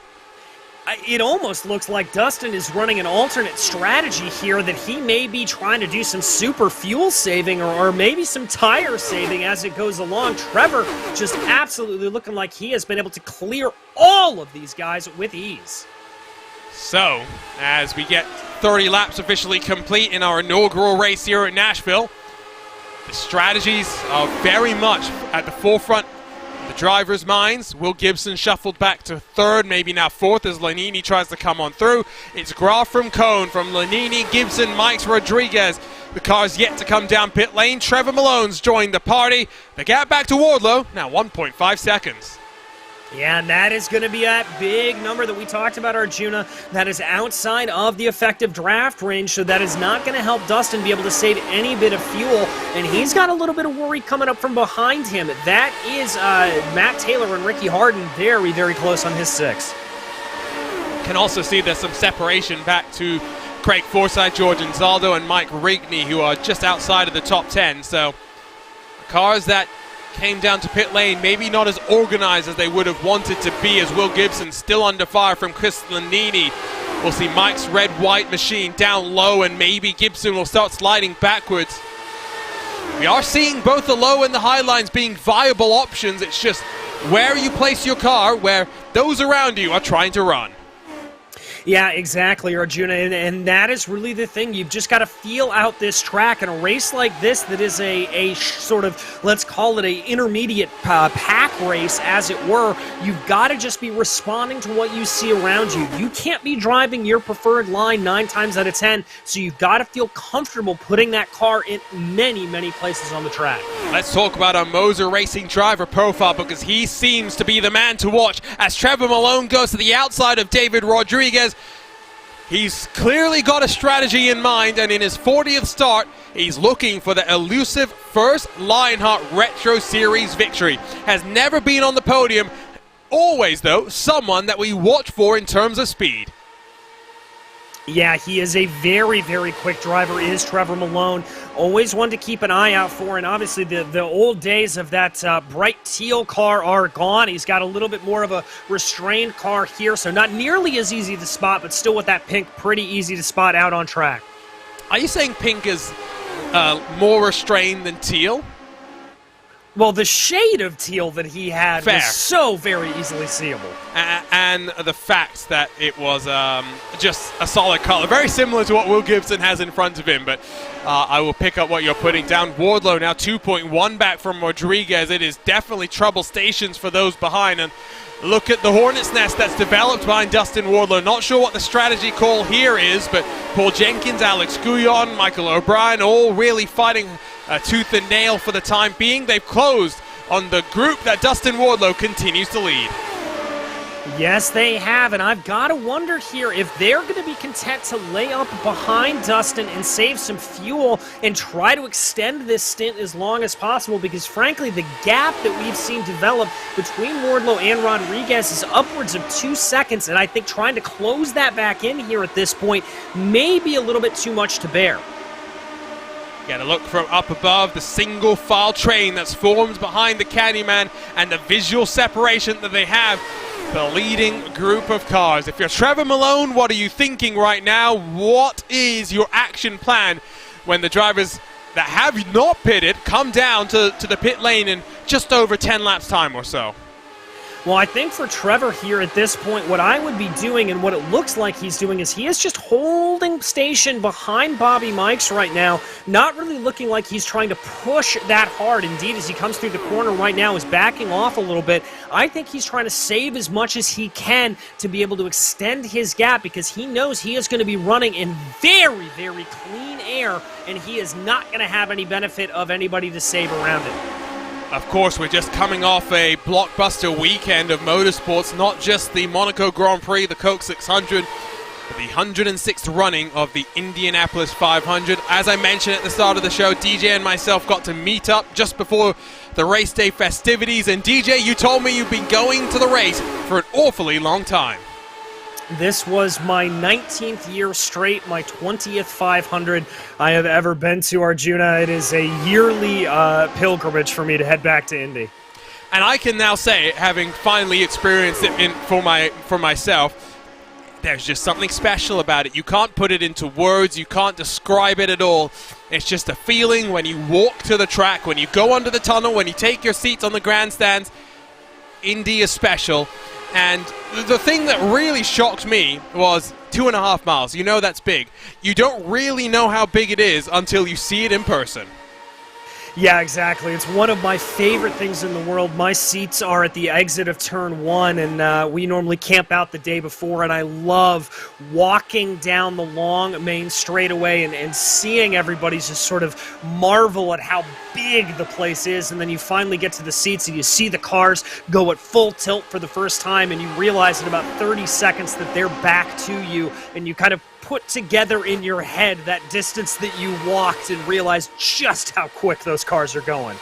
It almost looks like Dustin is running an alternate strategy here, that he may be trying to do some super fuel saving or maybe some tire saving as it goes along. Trevor just absolutely looking like he has been able to clear all of these guys with ease. So, as we get 30 laps officially complete in our inaugural race here at Nashville, the strategies are very much at the forefront the drivers' minds. Will Gibson shuffled back to third, maybe now fourth as Lanini tries to come on through. It's Groff from Cone, from Lanini, Gibson, Mikes, Rodriguez. The car's yet to come down pit lane. Trevor Malone's joined the party. The gap back to Wardlow, now 1.5 seconds. Yeah, and that is going to be that big number that we talked about, Arjuna. That is outside of the effective draft range, so that is not going to help Dustin be able to save any bit of fuel. And he's got a little bit of worry coming up from behind him. That is Matt Taylor and Ricky Harden very, very close on his 6. Can also see there's some separation back to Craig Forsyth, George Anzaldo, and Mike Rigney, who are just outside of the top 10. So cars that came down to pit lane, maybe not as organized as they would have wanted to be, as Will Gibson still under fire from Chris Lanini. We'll see Mike's red-white machine down low, and maybe Gibson will start sliding backwards. We are seeing both the low and the high lines being viable options. It's just where you place your car, where those around you are trying to run. Yeah, exactly, Arjuna, and that is really the thing. You've just got to feel out this track. In a race like this that is a sort of, let's call it a intermediate pack race, as it were, you've got to just be responding to what you see around you. You can't be driving your preferred line 9 times out of 10, so you've got to feel comfortable putting that car in many, many places on the track. Let's talk about our MOZA Racing driver profile, because he seems to be the man to watch as Trevor Malone goes to the outside of David Rodriguez. He's clearly got a strategy in mind, and in his 40th start, he's looking for the elusive first Lionheart Retro Series victory. Has never been on the podium. Always, though, someone that we watch for in terms of speed. Yeah, he is a very, very quick driver, is Trevor Malone. Always one to keep an eye out for, and obviously the old days of that bright teal car are gone. He's got a little bit more of a restrained car here, so not nearly as easy to spot, but still with that pink, pretty easy to spot out on track. Are you saying pink is more restrained than teal? Well, the shade of teal that he had Fair. was so very easily seeable. And the fact that it was just a solid color, very similar to what Will Gibson has in front of him, but I will pick up what you're putting down. Wardlow now 2.1 back from Rodriguez. It is definitely trouble stations for those behind, and look at the hornet's nest that's developed behind Dustin Wardlow. Not sure what the strategy call here is, but Paul Jenkins, Alex Guyon, Michael O'Brien, all really fighting tooth and nail for the time being. They've closed on the group that Dustin Wardlow continues to lead. Yes, they have, and I've got to wonder here if they're going to be content to lay up behind Dustin and save some fuel and try to extend this stint as long as possible, because frankly, the gap that we've seen develop between Wardlow and Rodriguez is upwards of 2 seconds, and I think trying to close that back in here at this point may be a little bit too much to bear. Get a look from up above, the single file train that's formed behind the Candyman and the visual separation that they have. The leading group of cars. If you're Trevor Malone, what are you thinking right now? What is your action plan when the drivers that have not pitted come down to the pit lane in just over 10 laps time or so? Well, I think for Trevor here at this point, what I would be doing and what it looks like he's doing is he is just holding station behind Bobby Mikes right now, not really looking like he's trying to push that hard. Indeed, as he comes through the corner right now, is backing off a little bit. I think he's trying to save as much as he can to be able to extend his gap because he knows he is going to be running in very, very clean air, and he is not going to have any benefit of anybody to save around it. Of course, we're just coming off a blockbuster weekend of motorsports, not just the Monaco Grand Prix, the Coke 600, but the 106th running of the Indianapolis 500. As I mentioned at the start of the show, DJ and myself got to meet up just before the race day festivities. And DJ, you told me you've been going to the race for an awfully long time. This was my 19th year straight, my 20th 500 I have ever been to, Arjuna. It is a yearly pilgrimage for me to head back to Indy. And I can now say, having finally experienced it for myself, there's just something special about it. You can't put it into words. You can't describe it at all. It's just a feeling when you walk to the track, when you go under the tunnel, when you take your seats on the grandstands. Indy is special. And the thing that really shocked me was 2.5 miles. You know that's big. You don't really know how big it is until you see it in person. Yeah, exactly. It's one of my favorite things in the world. My seats are at the exit of turn 1, and we normally camp out the day before, and I love walking down the long main straightaway and seeing everybody just sort of marvel at how big the place is, and then you finally get to the seats and you see the cars go at full tilt for the first time, and you realize in about 30 seconds that they're back to you, and you kind of put together in your head that distance that you walked and realize just how quick those cars are going.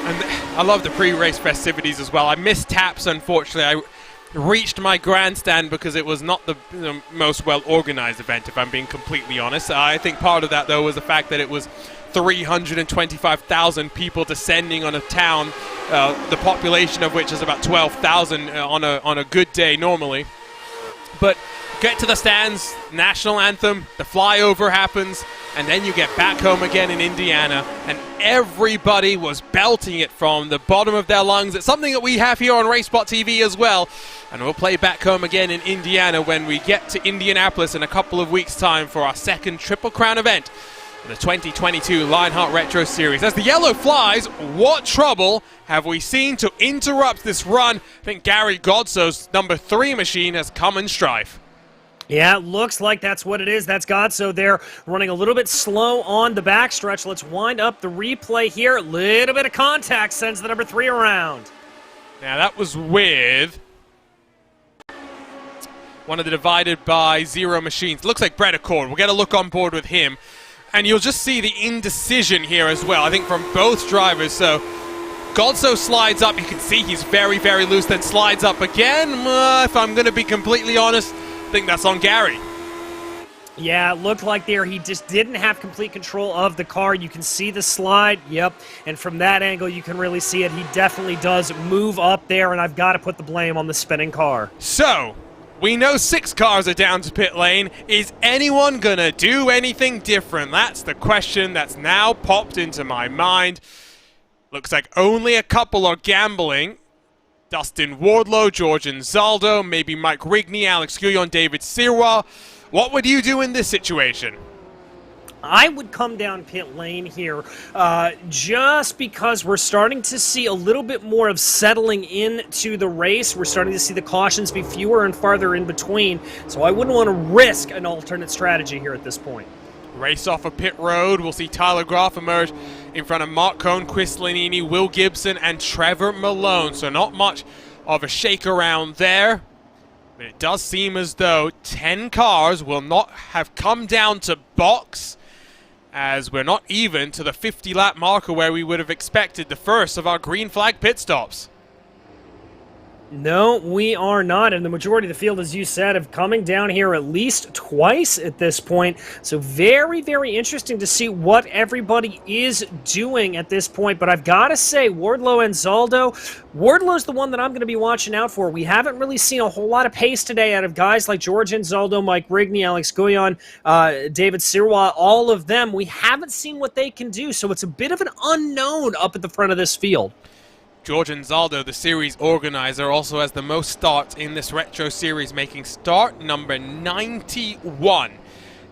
And I love the pre-race festivities as well. I missed taps, unfortunately. I reached my grandstand because it was not the most well-organized event, if I'm being completely honest. I think part of that, though, was the fact that it was 325,000 people descending on a town, the population of which is about 12,000 on a good day normally. But get to the stands, national anthem, the flyover happens, and then you get back home again in Indiana, and everybody was belting it from the bottom of their lungs. It's something that we have here on RaceSpot TV as well, and we'll play back home again in Indiana when we get to Indianapolis in a couple of weeks' time for our second Triple Crown event, the 2022 Lionheart Retro Series. As the yellow flies, what trouble have we seen to interrupt this run? I think Gary Godso's number 3 machine has come in strife. Yeah, it looks like that's what it is. That's Godso there, running a little bit slow on the backstretch. Let's wind up the replay here. A little bit of contact sends the number 3 around. Now that was with one of the divided by 0 machines. Looks like Brett Accord. We'll get a look on board with him. And you'll just see the indecision here as well, I think, from both drivers. So Godso slides up. You can see he's very, very loose, then slides up again. If I'm going to be completely honest, I think that's on Gary. Yeah, it looked like there he just didn't have complete control of the car. You can see the slide, yep, and from that angle you can really see it. He definitely does move up there, and I've got to put the blame on the spinning car. So, we know 6 cars are down to pit lane. Is anyone going to do anything different? That's the question that's now popped into my mind. Looks like only a couple are gambling. Dustin Wardlow, George Anzaldo, maybe Mike Rigney, Alex Guillon, David Sirwa. What would you do in this situation? I would come down pit lane here just because we're starting to see a little bit more of settling into the race. We're starting to see the cautions be fewer and farther in between, so I wouldn't want to risk an alternate strategy here at this point. Race off of pit road. We'll see Tyler Groff emerge in front of Mark Cohn, Chris Lanini, Will Gibson, and Trevor Malone. So not much of a shake around there. But it does seem as though 10 cars will not have come down to box, as we're not even to the 50-lap marker where we would have expected the first of our green flag pit stops. No, we are not, and the majority of the field, as you said, have coming down here at least twice at this point. So very, very interesting to see what everybody is doing at this point. But I've got to say, Wardlow and Zaldo, Wardlow's the one that I'm going to be watching out for. We haven't really seen a whole lot of pace today out of guys like George Zaldo, Mike Rigney, Alex Guyon, David Sirwa, all of them. We haven't seen what they can do, so it's a bit of an unknown up at the front of this field. George Zaldo, the series organizer, also has the most starts in this Retro Series, making start number 91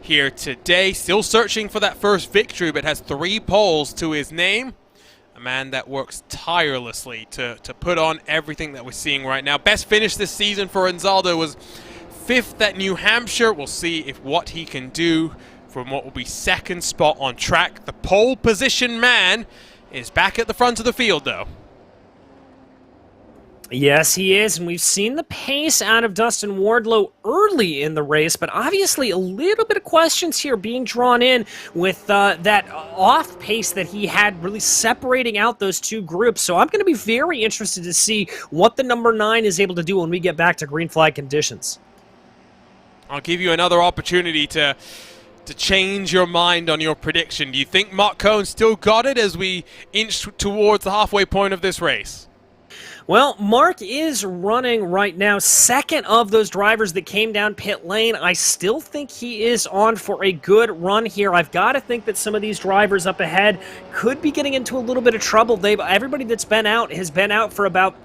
here today. Still searching for that first victory, but has 3 poles to his name. A man that works tirelessly to put on everything that we're seeing right now. Best finish this season for Zaldo was 5th at New Hampshire. We'll see if what he can do from what will be 2nd spot on track. The pole position man is back at the front of the field, though. Yes, he is, and we've seen the pace out of Dustin Wardlow early in the race, but obviously a little bit of questions here being drawn in with that off pace that he had, really separating out those two groups. So I'm going to be very interested to see what the number 9 is able to do when we get back to green flag conditions. I'll give you another opportunity to change your mind on your prediction. Do you think Mark Cohn still got it as we inch towards the halfway point of this race? Well, Mark is running right now 2nd of those drivers that came down pit lane. I still think he is on for a good run here. I've got to think that some of these drivers up ahead could be getting into a little bit of trouble. Everybody that's been out has been out for about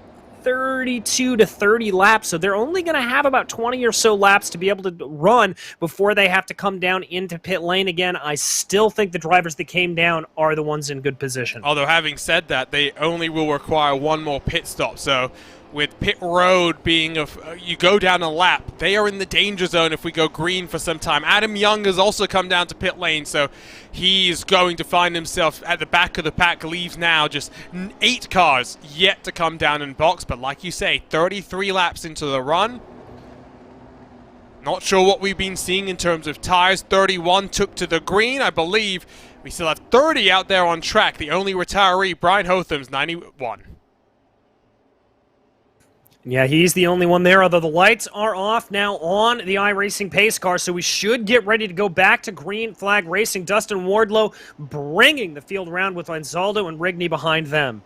32 to 30 laps, so they're only going to have about 20 or so laps to be able to run before they have to come down into pit lane again. I still think the drivers that came down are the ones in good position. Although having said that, they only will require 1 more pit stop, so with pit road being you go down a lap, they are in the danger zone if we go green for some time. Adam Young has also come down to pit lane, so he's going to find himself at the back of the pack. Leaves now just 8 cars yet to come down in box, but like you say, 33 laps into the run. Not sure what we've been seeing in terms of tires. 31 took to the green. I believe we still have 30 out there on track. The only retiree, Brian Hotham's 91. Yeah, he's the only one there, although the lights are off now on the iRacing pace car, so we should get ready to go back to green flag racing. Dustin Wardlow bringing the field around with Zaldo and Rigney behind them.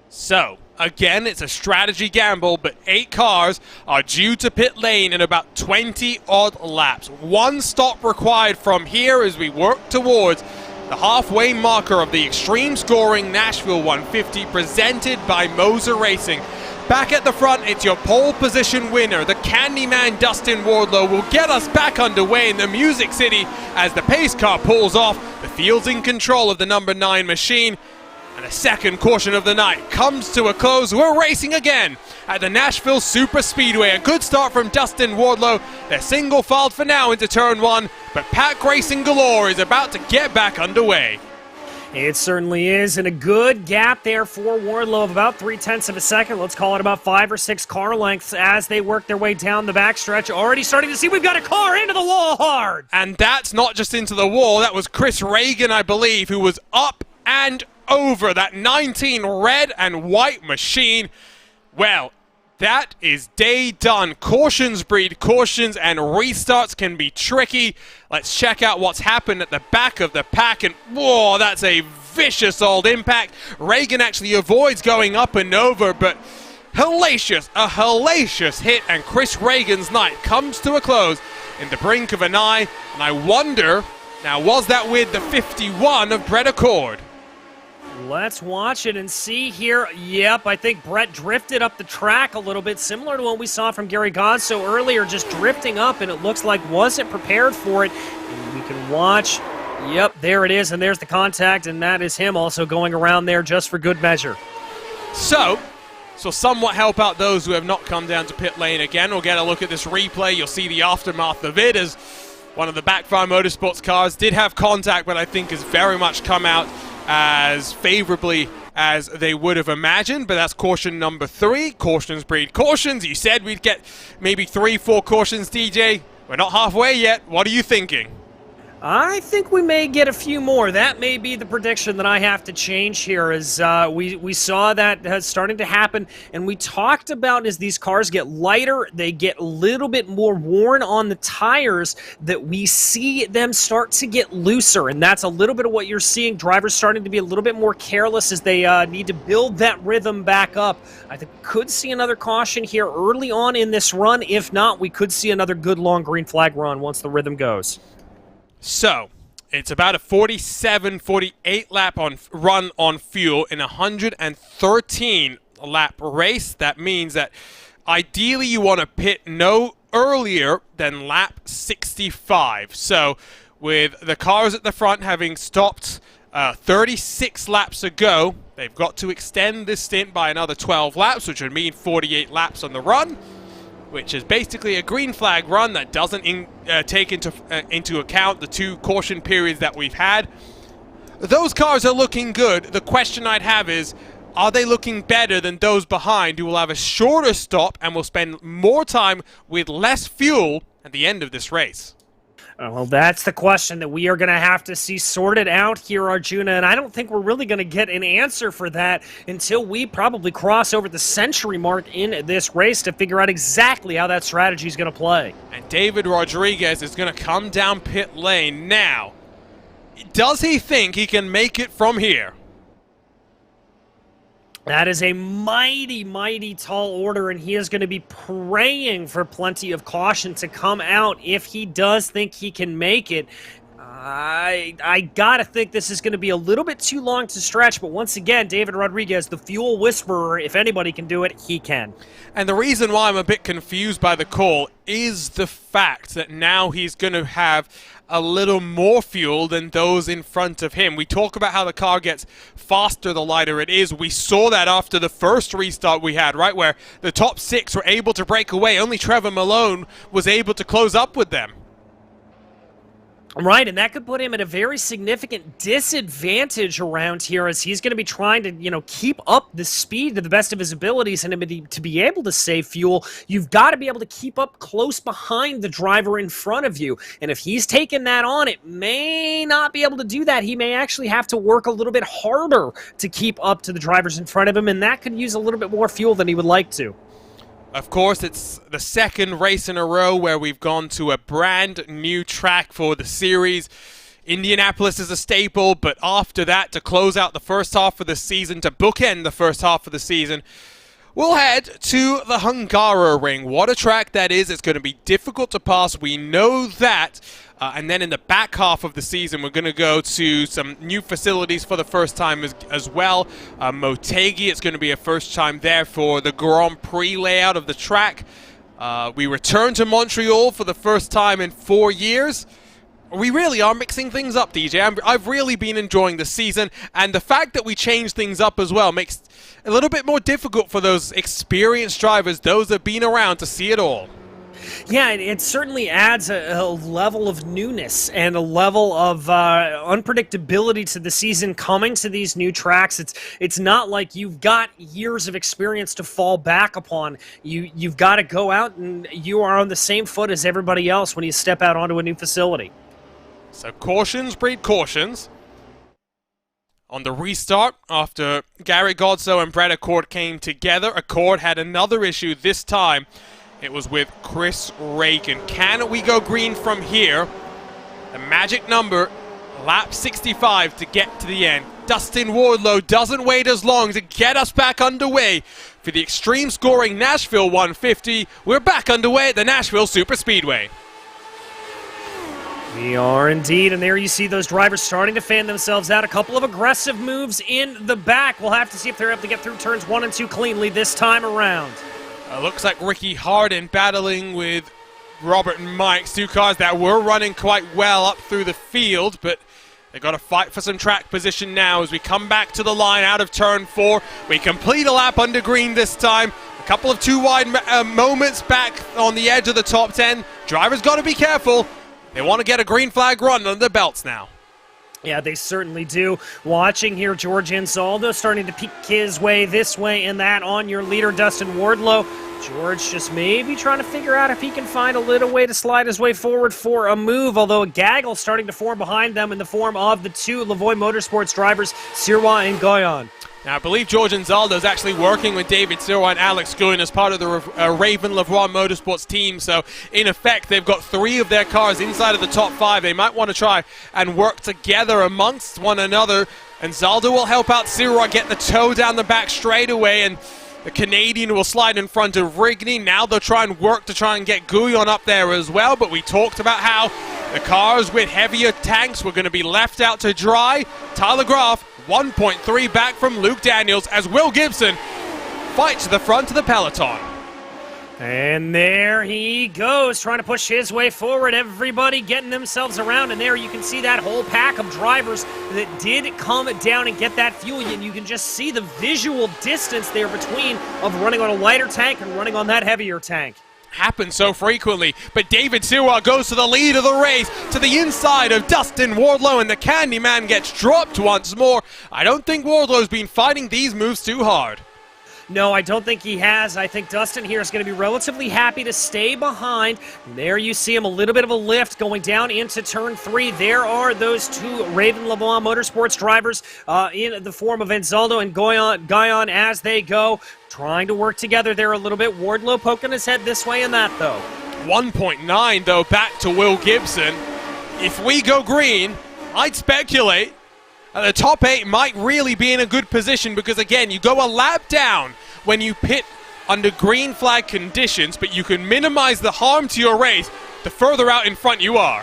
So, again, it's a strategy gamble, but 8 cars are due to pit lane in about 20-odd laps. 1 stop required from here as we work towards the halfway marker of the Xtreme Scoring Nashville 150 presented by MOZA Racing. Back at the front, it's your pole position winner. The Candyman Dustin Wardlow will get us back underway in the Music City as the pace car pulls off. The field's in control of the number 9 machine. And the second caution of the night comes to a close. We're racing again at the Nashville Super Speedway. A good start from Dustin Wardlow. They're single filed for now into turn 1, but pack racing galore is about to get back underway. It certainly is, and a good gap there for Wardlow of about 0.3 of a second. Let's call it about 5 or 6 car lengths as they work their way down the backstretch. Already starting to see we've got a car into the wall hard. And that's not just into the wall. That was Chris Reagan, I believe, who was up and over that 19 red and white machine. Well, that is day done. Cautions breed cautions, and restarts can be tricky. Let's check out what's happened at the back of the pack, and whoa, that's a vicious old impact. Reagan actually avoids going up and over, but a hellacious hit, and Chris Reagan's night comes to a close in the brink of an eye. And I wonder, now was that with the 51 of Brett Accord? Let's watch it and see here. Yep, I think Brett drifted up the track a little bit, similar to what we saw from Gary Godso earlier, just drifting up, and it looks like wasn't prepared for it. And we can watch. Yep, there it is, and there's the contact, and that is him also going around there just for good measure. So somewhat help out those who have not come down to pit lane again. We'll get a look at this replay. You'll see the aftermath of it as one of the Backfire Motorsports cars did have contact, but I think has very much come out as favorably as they would have imagined. But that's caution number 3. Cautions breed cautions. You said we'd get maybe 3-4 cautions, DJ. We're not halfway yet. What are you thinking? I think we may get a few more. That may be the prediction that I have to change here, as we saw that starting to happen, and we talked about as these cars get lighter, they get a little bit more worn on the tires, that we see them start to get looser, and that's a little bit of what you're seeing. Drivers starting to be a little bit more careless as they need to build that rhythm back up. I think we could see another caution here early on in this run. If not, we could see another good long green flag run once the rhythm goes. So, it's about a 47, 48 lap run on fuel in a 113 lap race. That means that ideally you want to pit no earlier than lap 65. So, with the cars at the front having stopped 36 laps ago, they've got to extend this stint by another 12 laps, which would mean 48 laps on the run, which is basically a green flag run that doesn't take into account the 2 caution periods that we've had. Those cars are looking good. The question I'd have is, are they looking better than those behind who will have a shorter stop and will spend more time with less fuel at the end of this race? Well, that's the question that we are going to have to see sorted out here, Arjuna, and I don't think we're really going to get an answer for that until we probably cross over the century mark in this race to figure out exactly how that strategy is going to play. And David Rodriguez is going to come down pit lane now. Does he think he can make it from here? That is a mighty, mighty tall order, and he is going to be praying for plenty of caution to come out if he does think he can make it. I gotta think this is going to be a little bit too long to stretch, but once again, David Rodriguez, the fuel whisperer, if anybody can do it, he can. And the reason why I'm a bit confused by the call is the fact that now he's going to have a little more fuel than those in front of him. We talk about how the car gets faster the lighter it is. We saw that after the first restart we had, right, where the top 6 were able to break away. Only Trevor Malone was able to close up with them. Right, and that could put him at a very significant disadvantage around here, as he's going to be trying to, keep up the speed to the best of his abilities, and to be able to save fuel, you've got to be able to keep up close behind the driver in front of you. And if he's taking that on, it may not be able to do that. He may actually have to work a little bit harder to keep up to the drivers in front of him, and that could use a little bit more fuel than he would like to. Of course, it's the second race in a row where we've gone to a brand new track for the series. Indianapolis is a staple, but after that, to close out the first half of the season, to bookend the first half of the season, we'll head to the Hungaroring. What a track that is. It's going to be difficult to pass. We know that. And then in the back half of the season, we're going to go to some new facilities for the first time as well. Motegi, it's going to be a first time there for the Grand Prix layout of the track. We return to Montreal for the first time in 4 years. We really are mixing things up, DJ. I've really been enjoying the season, and the fact that we change things up as well makes it a little bit more difficult for those experienced drivers, those that have been around, to see it all. Yeah, it certainly adds a level of newness and a level of unpredictability to the season coming to these new tracks. It's not like you've got years of experience to fall back upon. You've got to go out and you are on the same foot as everybody else when you step out onto a new facility. So cautions breed cautions. On the restart, after Gary Godso and Brett Accord came together, Accord had another issue this time. It was with Chris Reagan. Can we go green from here? The magic number, lap 65 to get to the end. Dustin Wardlow doesn't wait as long to get us back underway for the Xtreme scoring Nashville 150. We're back underway at the Nashville Superspeedway. We are indeed, and there you see those drivers starting to fan themselves out. A couple of aggressive moves in the back. We'll have to see if they're able to get through turns 1 and 2 cleanly this time around. Looks like Ricky Harden battling with Robert and Mike's 2 cars that were running quite well up through the field, but they got to fight for some track position now as we come back to the line out of turn 4. We complete a lap under green this time. A couple of 2 wide moments back on the edge of the top 10. Drivers got to be careful. They want to get a green flag run under their belts now. Yeah, they certainly do. Watching here, George Ansaldo starting to peek his way this way and that on your leader, Dustin Wardlow. George just maybe trying to figure out if he can find a little way to slide his way forward for a move, although a gaggle starting to form behind them in the form of the two Lavoie Motorsports drivers, Sirois and Goyon. Now, I believe George Anzaldo is actually working with David Sirois and Alex Guin as part of the Raven Lavoie Motorsports team. So, in effect, they've got 3 of their cars inside of the top 5. They might want to try and work together amongst one another. Anzaldo will help out Sirois get the toe down the back straight away, and the Canadian will slide in front of Rigney. Now they'll try and work to try and get Guyon up there as well, but we talked about how the cars with heavier tanks were going to be left out to dry. Tyler Graf, 1.3 back from Luke Daniels as Will Gibson fights to the front of the peloton. And there he goes, trying to push his way forward. Everybody getting themselves around, and there you can see that whole pack of drivers that did come down and get that fuel, and you can just see the visual distance there between of running on a lighter tank and running on that heavier tank. Happens so frequently, but David Sirois goes to the lead of the race, to the inside of Dustin Wardlow, and the Candyman gets dropped once more. I don't think Wardlow's been fighting these moves too hard. No, I don't think he has. I think Dustin here is going to be relatively happy to stay behind. And there you see him, a little bit of a lift going down into turn 3. There are those two Raven Lavoie Motorsports drivers in the form of Anzaldo and Goyon as they go, trying to work together there a little bit. Wardlow poking his head this way and that, though. 1.9, though, back to Will Gibson. If we go green, I'd speculate the top 8 might really be in a good position because, again, you go a lap down when you pit under green flag conditions, but you can minimize the harm to your race the further out in front you are.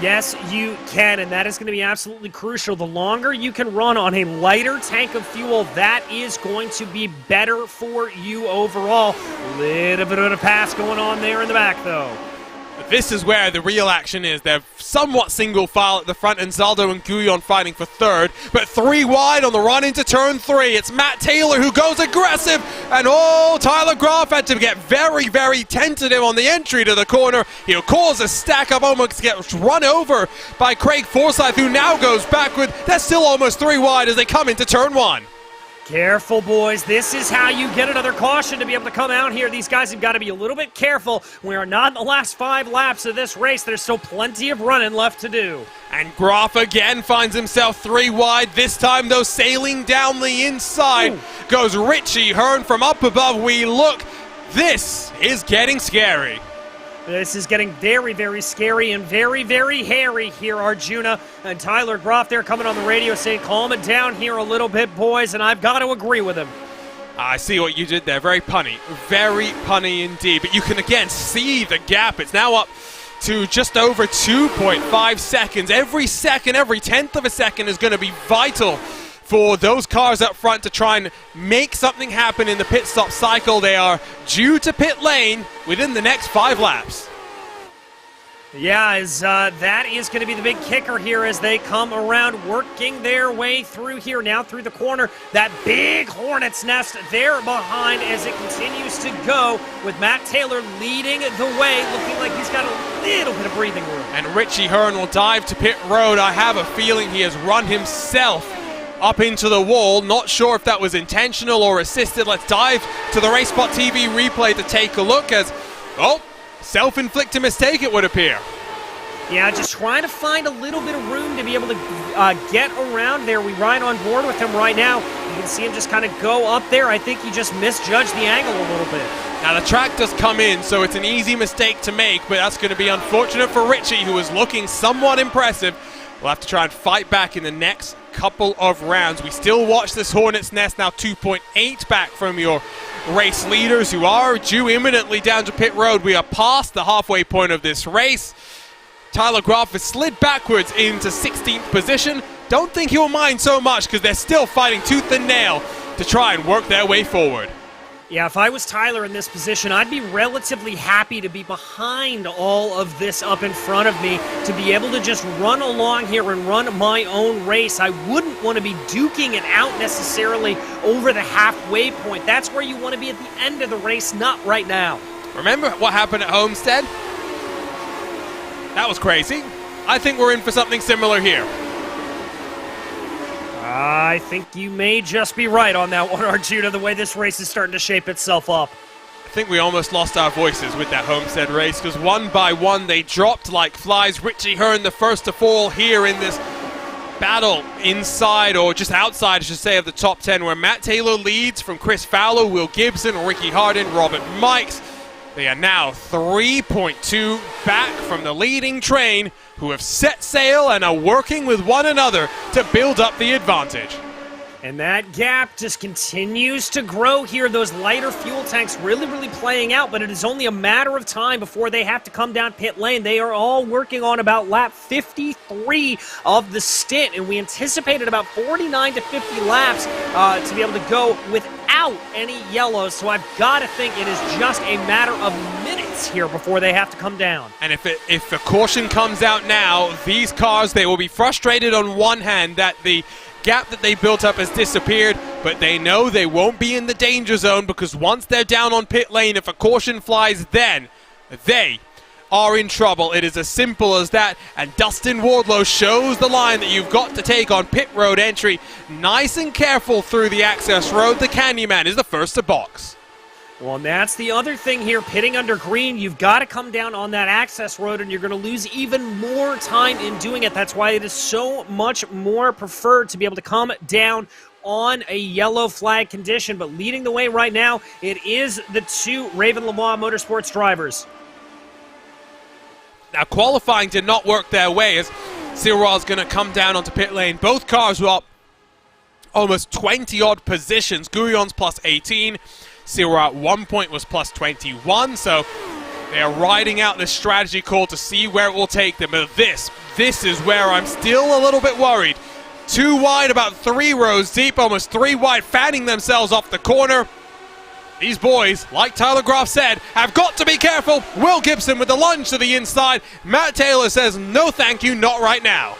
Yes, you can, and that is going to be absolutely crucial. The longer you can run on a lighter tank of fuel, that is going to be better for you overall. Little bit of a pass going on there in the back, though. This is where the real action is. They're somewhat single file at the front, and Zaldo and Guyon fighting for 3rd, but 3 wide on the run into turn 3. It's Matt Taylor who goes aggressive, and Tyler Graf had to get very, very tentative on the entry to the corner. He'll cause a stack up, almost gets run over by Craig Forsyth, who now goes backward. That's still almost 3 wide as they come into turn 1. Careful, boys. This is how you get another caution to be able to come out here. These guys have got to be a little bit careful. We are not in the last 5 laps of this race. There's still plenty of running left to do. And Graf again finds himself 3 wide. This time, though, sailing down the inside goes Richie Hearn from up above. We look. This is getting scary. This is getting very, very scary and very, very hairy here, Arjuna. And Tyler Graf there coming on the radio saying, calm it down here a little bit, boys, and I've got to agree with him. I see what you did there. Very punny indeed. But you can again see the gap. It's now up to just over 2.5 seconds. Every second, every tenth of a second is going to be vital for those cars up front to try and make something happen in the pit stop cycle. They are due to pit lane within the next 5 laps. Yeah, that is going to be the big kicker here as they come around, working their way through here, now through the corner. That big hornet's nest there behind as it continues to go, with Matt Taylor leading the way, looking like he's got a little bit of breathing room. And Richie Hearn will dive to pit road. I have a feeling he has run himself up into the wall. Not sure if that was intentional or assisted. Let's dive to the Race Spot TV replay to take a look as, self-inflicted mistake it would appear. Yeah, just trying to find a little bit of room to be able to get around there. We ride on board with him right now. You can see him just kind of go up there. I think he just misjudged the angle a little bit. Now the track does come in, so it's an easy mistake to make, but that's going to be unfortunate for Richie, who is looking somewhat impressive. We'll have to try and fight back in the next couple of rounds. We still watch this Hornet's Nest, now 2.8 back from your race leaders, who are due imminently down to pit road. We are past the halfway point of this race. Tyler Graf has slid backwards into 16th position. Don't think he'll mind so much because they're still fighting tooth and nail to try and work their way forward. Yeah, if I was Tyler in this position, I'd be relatively happy to be behind all of this up in front of me, to be able to just run along here and run my own race. I wouldn't want to be duking it out necessarily over the halfway point. That's where you want to be at the end of the race, not right now. Remember what happened at Homestead? That was crazy. I think we're in for something similar here. I think you may just be right on that one, Arjuna, the way this race is starting to shape itself up. I think we almost lost our voices with that Homestead race, because one by one they dropped like flies. Richie Hearn the first to fall here in this battle inside, or just outside I should say, of the top 10, where Matt Taylor leads from Chris Fowler, Will Gibson, Ricky Hardin, Robert Mikes. They are now 3.2 back from the leading train, who have set sail and are working with one another to build up the advantage. And that gap just continues to grow here. Those lighter fuel tanks really playing out, but it is only a matter of time before they have to come down pit lane. They are all working on about lap 53 of the stint, and we anticipated about 49 to 50 laps to be able to go without any yellows. So I've got to think it is just a matter of minutes here before they have to come down. And if the caution comes out now, these cars, they will be frustrated on one hand that the gap that they built up has disappeared, but they know they won't be in the danger zone, because once they're down on pit lane, if a caution flies, then they are in trouble. It is as simple as that, and Dustin Wardlow shows the line that you've got to take on pit road entry. Nice and careful through the access road. The Candyman is the first to box. Well, and that's the other thing here, pitting under green. You've got to come down on that access road, and you're going to lose even more time in doing it. That's why it is so much more preferred to be able to come down on a yellow flag condition. But leading the way right now, it is the two Raven Lamar Motorsports drivers. Now, qualifying did not work their way, as Silra's going to come down onto pit lane. Both cars were up almost 20-odd positions. Guyon's plus 18. Silra at 1 point was plus 21, so they are riding out this strategy call to see where it will take them. But this is where I'm still a little bit worried. 2 wide, about 3 rows deep, almost 3 wide, fanning themselves off the corner. These boys, like Tyler Groff said, have got to be careful. Will Gibson with the lunge to the inside. Matt Taylor says, no thank you, not right now.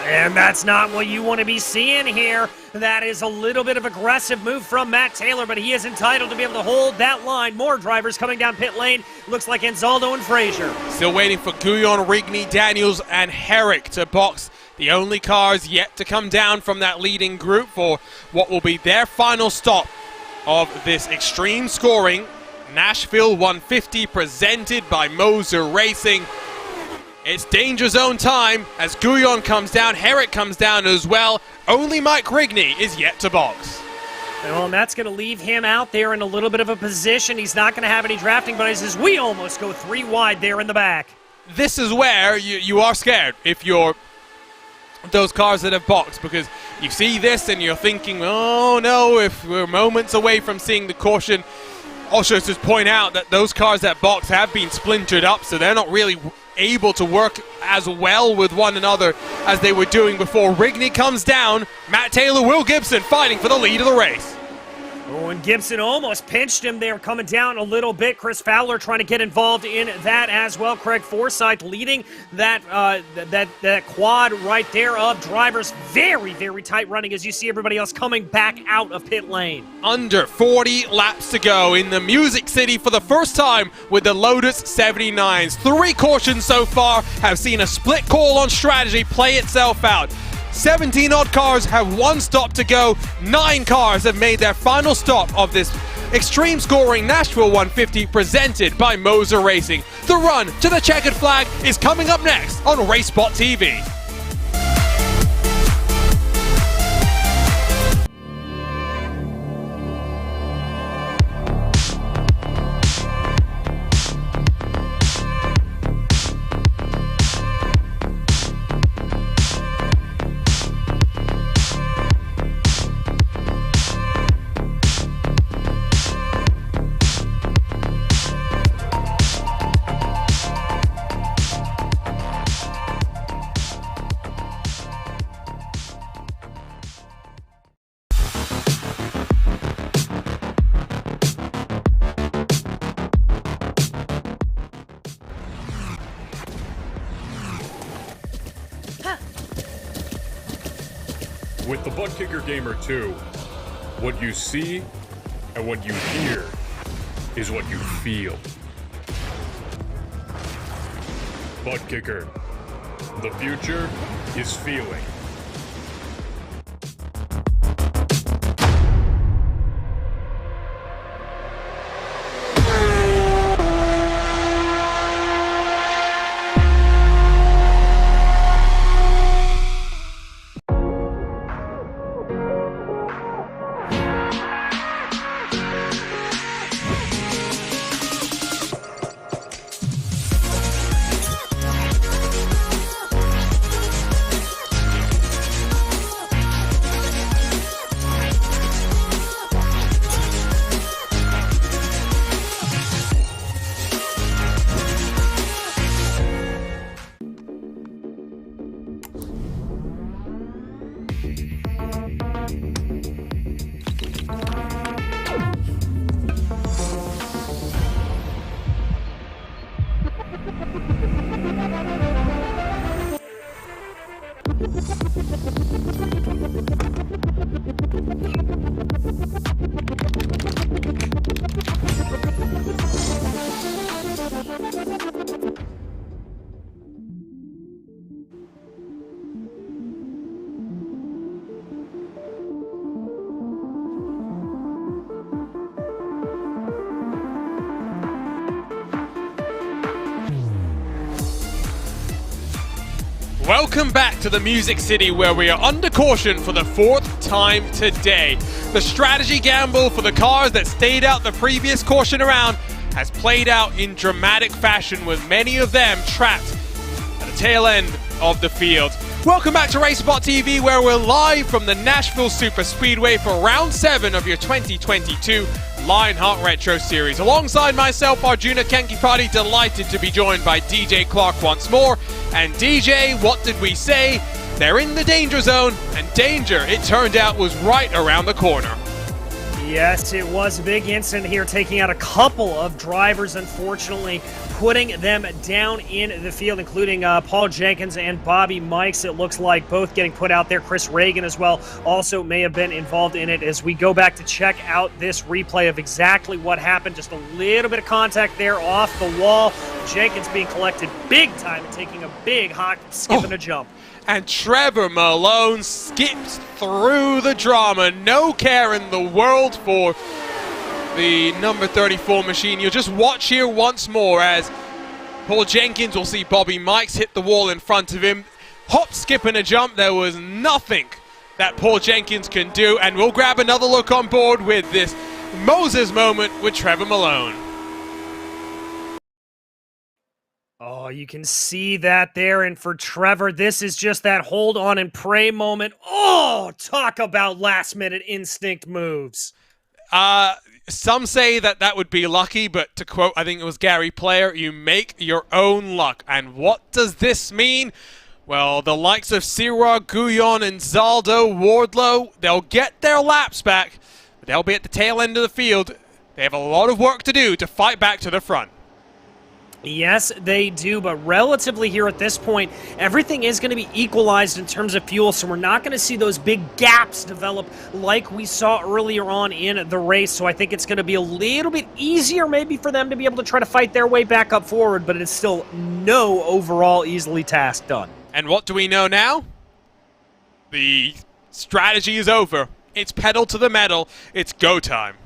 And that's not what you want to be seeing here. That is a little bit of aggressive move from Matt Taylor, but he is entitled to be able to hold that line. More drivers coming down pit lane. Looks like Anzaldo and Frazier. Still waiting for Guyon, Rigney, Daniels, and Herrick to box. The only cars yet to come down from that leading group for what will be their final stop of this extreme scoring Nashville 150 presented by MOZA Racing. It's danger zone time as Guyon comes down, Herrick comes down as well. Only Mike Rigney is yet to box. Well, and that's going to leave him out there in a little bit of a position. He's not going to have any drafting buddies as we almost go 3 wide there in the back. This is where you are scared if you're those cars that have boxed, because you see this and you're thinking, oh no, if we're moments away from seeing the caution. Also, just point out that those cars that box have been splintered up, so they're not really able to work as well with one another as they were doing before. Rigney comes down. Matt Taylor, Will Gibson fighting for the lead of the race. Oh, and Gibson almost pinched him there, coming down a little bit. Chris Fowler trying to get involved in that as well. Craig Forsyth leading that quad right there of drivers. Very tight running as you see everybody else coming back out of pit lane. Under 40 laps to go in the Music City for the first time with the Lotus 79s. 3 cautions so far have seen a split call on strategy play itself out. 17 odd cars have 1 stop to go. 9 cars have made their final stop of this extreme scoring Nashville 150 presented by MOZA Racing. The run to the checkered flag is coming up next on RaceSpot TV. With the Butt Kicker Gamer 2, what you see and what you hear is what you feel. Butt Kicker, the future is feeling. Welcome back to the Music City, where we are under caution for the 4th time today. The strategy gamble for the cars that stayed out the previous caution round has played out in dramatic fashion, with many of them trapped at the tail end of the field. Welcome back to RaceSpot TV, where we're live from the Nashville Super Speedway for round 7 of your 2022 Lionheart Retro Series. Alongside myself, Arjuna Kenkipati, delighted to be joined by DJ Clark once more. And DJ, what did we say? They're in the danger zone, and danger, it turned out, was right around the corner. Yes, it was a big incident here, taking out a couple of drivers, unfortunately, putting them down in the field, including Paul Jenkins and Bobby Mikes. It looks like both getting put out there. Chris Reagan as well also may have been involved in it. As we go back to check out this replay of exactly what happened, just a little bit of contact there off the wall. Jenkins being collected big time and taking a big hop, skip and a jump. And Trevor Malone skips through the drama. No care in the world for the number 34 machine. You'll just watch here once more as Paul Jenkins will see Bobby Mikes hit the wall in front of him. Hop, skip, and a jump. There was nothing that Paul Jenkins can do. And we'll grab another look on board with this MOZA's moment with Trevor Malone. Oh, you can see that there, and for Trevor, this is just that hold on and pray moment. Oh, talk about last-minute instinct moves. Some say that would be lucky, but to quote, I think it was Gary Player, you make your own luck. And what does this mean? Well, the likes of Sirwa, Guyon, and Zaldo, Wardlow, they'll get their laps back, but they'll be at the tail end of the field. They have a lot of work to do to fight back to the front. Yes, they do, but relatively here at this point, everything is going to be equalized in terms of fuel, so we're not going to see those big gaps develop like we saw earlier on in the race. So I think it's going to be a little bit easier maybe for them to be able to try to fight their way back up forward, but it's still no overall easily task done. And what do we know now? The strategy is over. It's pedal to the metal. It's go time.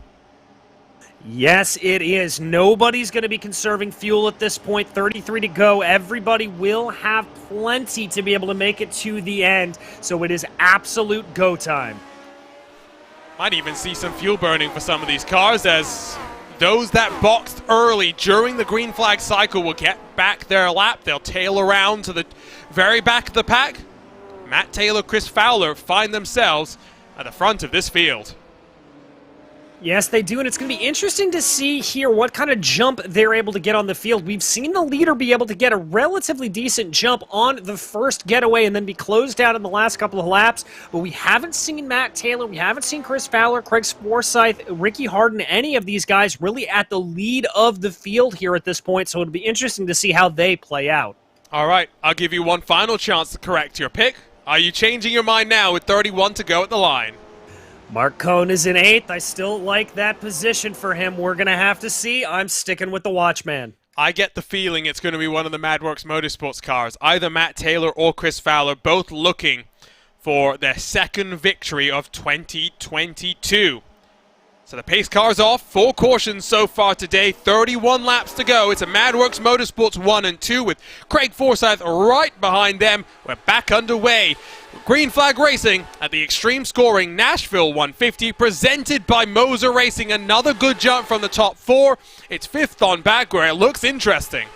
Yes, it is. Nobody's going to be conserving fuel at this point. 33 to go. Everybody will have plenty to be able to make it to the end. So it is absolute go time. Might even see some fuel burning for some of these cars, as those that boxed early during the green flag cycle will get back their lap. They'll tail around to the very back of the pack. Matt Taylor, Chris Fowler find themselves at the front of this field. Yes, they do, and it's going to be interesting to see here what kind of jump they're able to get on the field. We've seen the leader be able to get a relatively decent jump on the first getaway and then be closed out in the last couple of laps, but we haven't seen Matt Taylor, we haven't seen Chris Fowler, Craig Forsyth, Ricky Harden, any of these guys really at the lead of the field here at this point, so it'll be interesting to see how they play out. All right, I'll give you one final chance to correct your pick. Are you changing your mind now with 31 to go at the line? Mark Cohn is in 8th. I still like that position for him. We're going to have to see. I'm sticking with the Watchman. I get the feeling it's going to be one of the MadWorks Motorsports cars, either Matt Taylor or Chris Fowler, both looking for their second victory of 2022. So the pace car's off, 4 cautions so far today, 31 laps to go. It's a MadWorks Motorsports 1 and 2 with Craig Forsyth right behind them. We're back underway. Green flag racing at the Xtreme Scoring Nashville 150, presented by MOZA Racing. Another good jump from the top 4. It's 5th on back, where it looks interesting.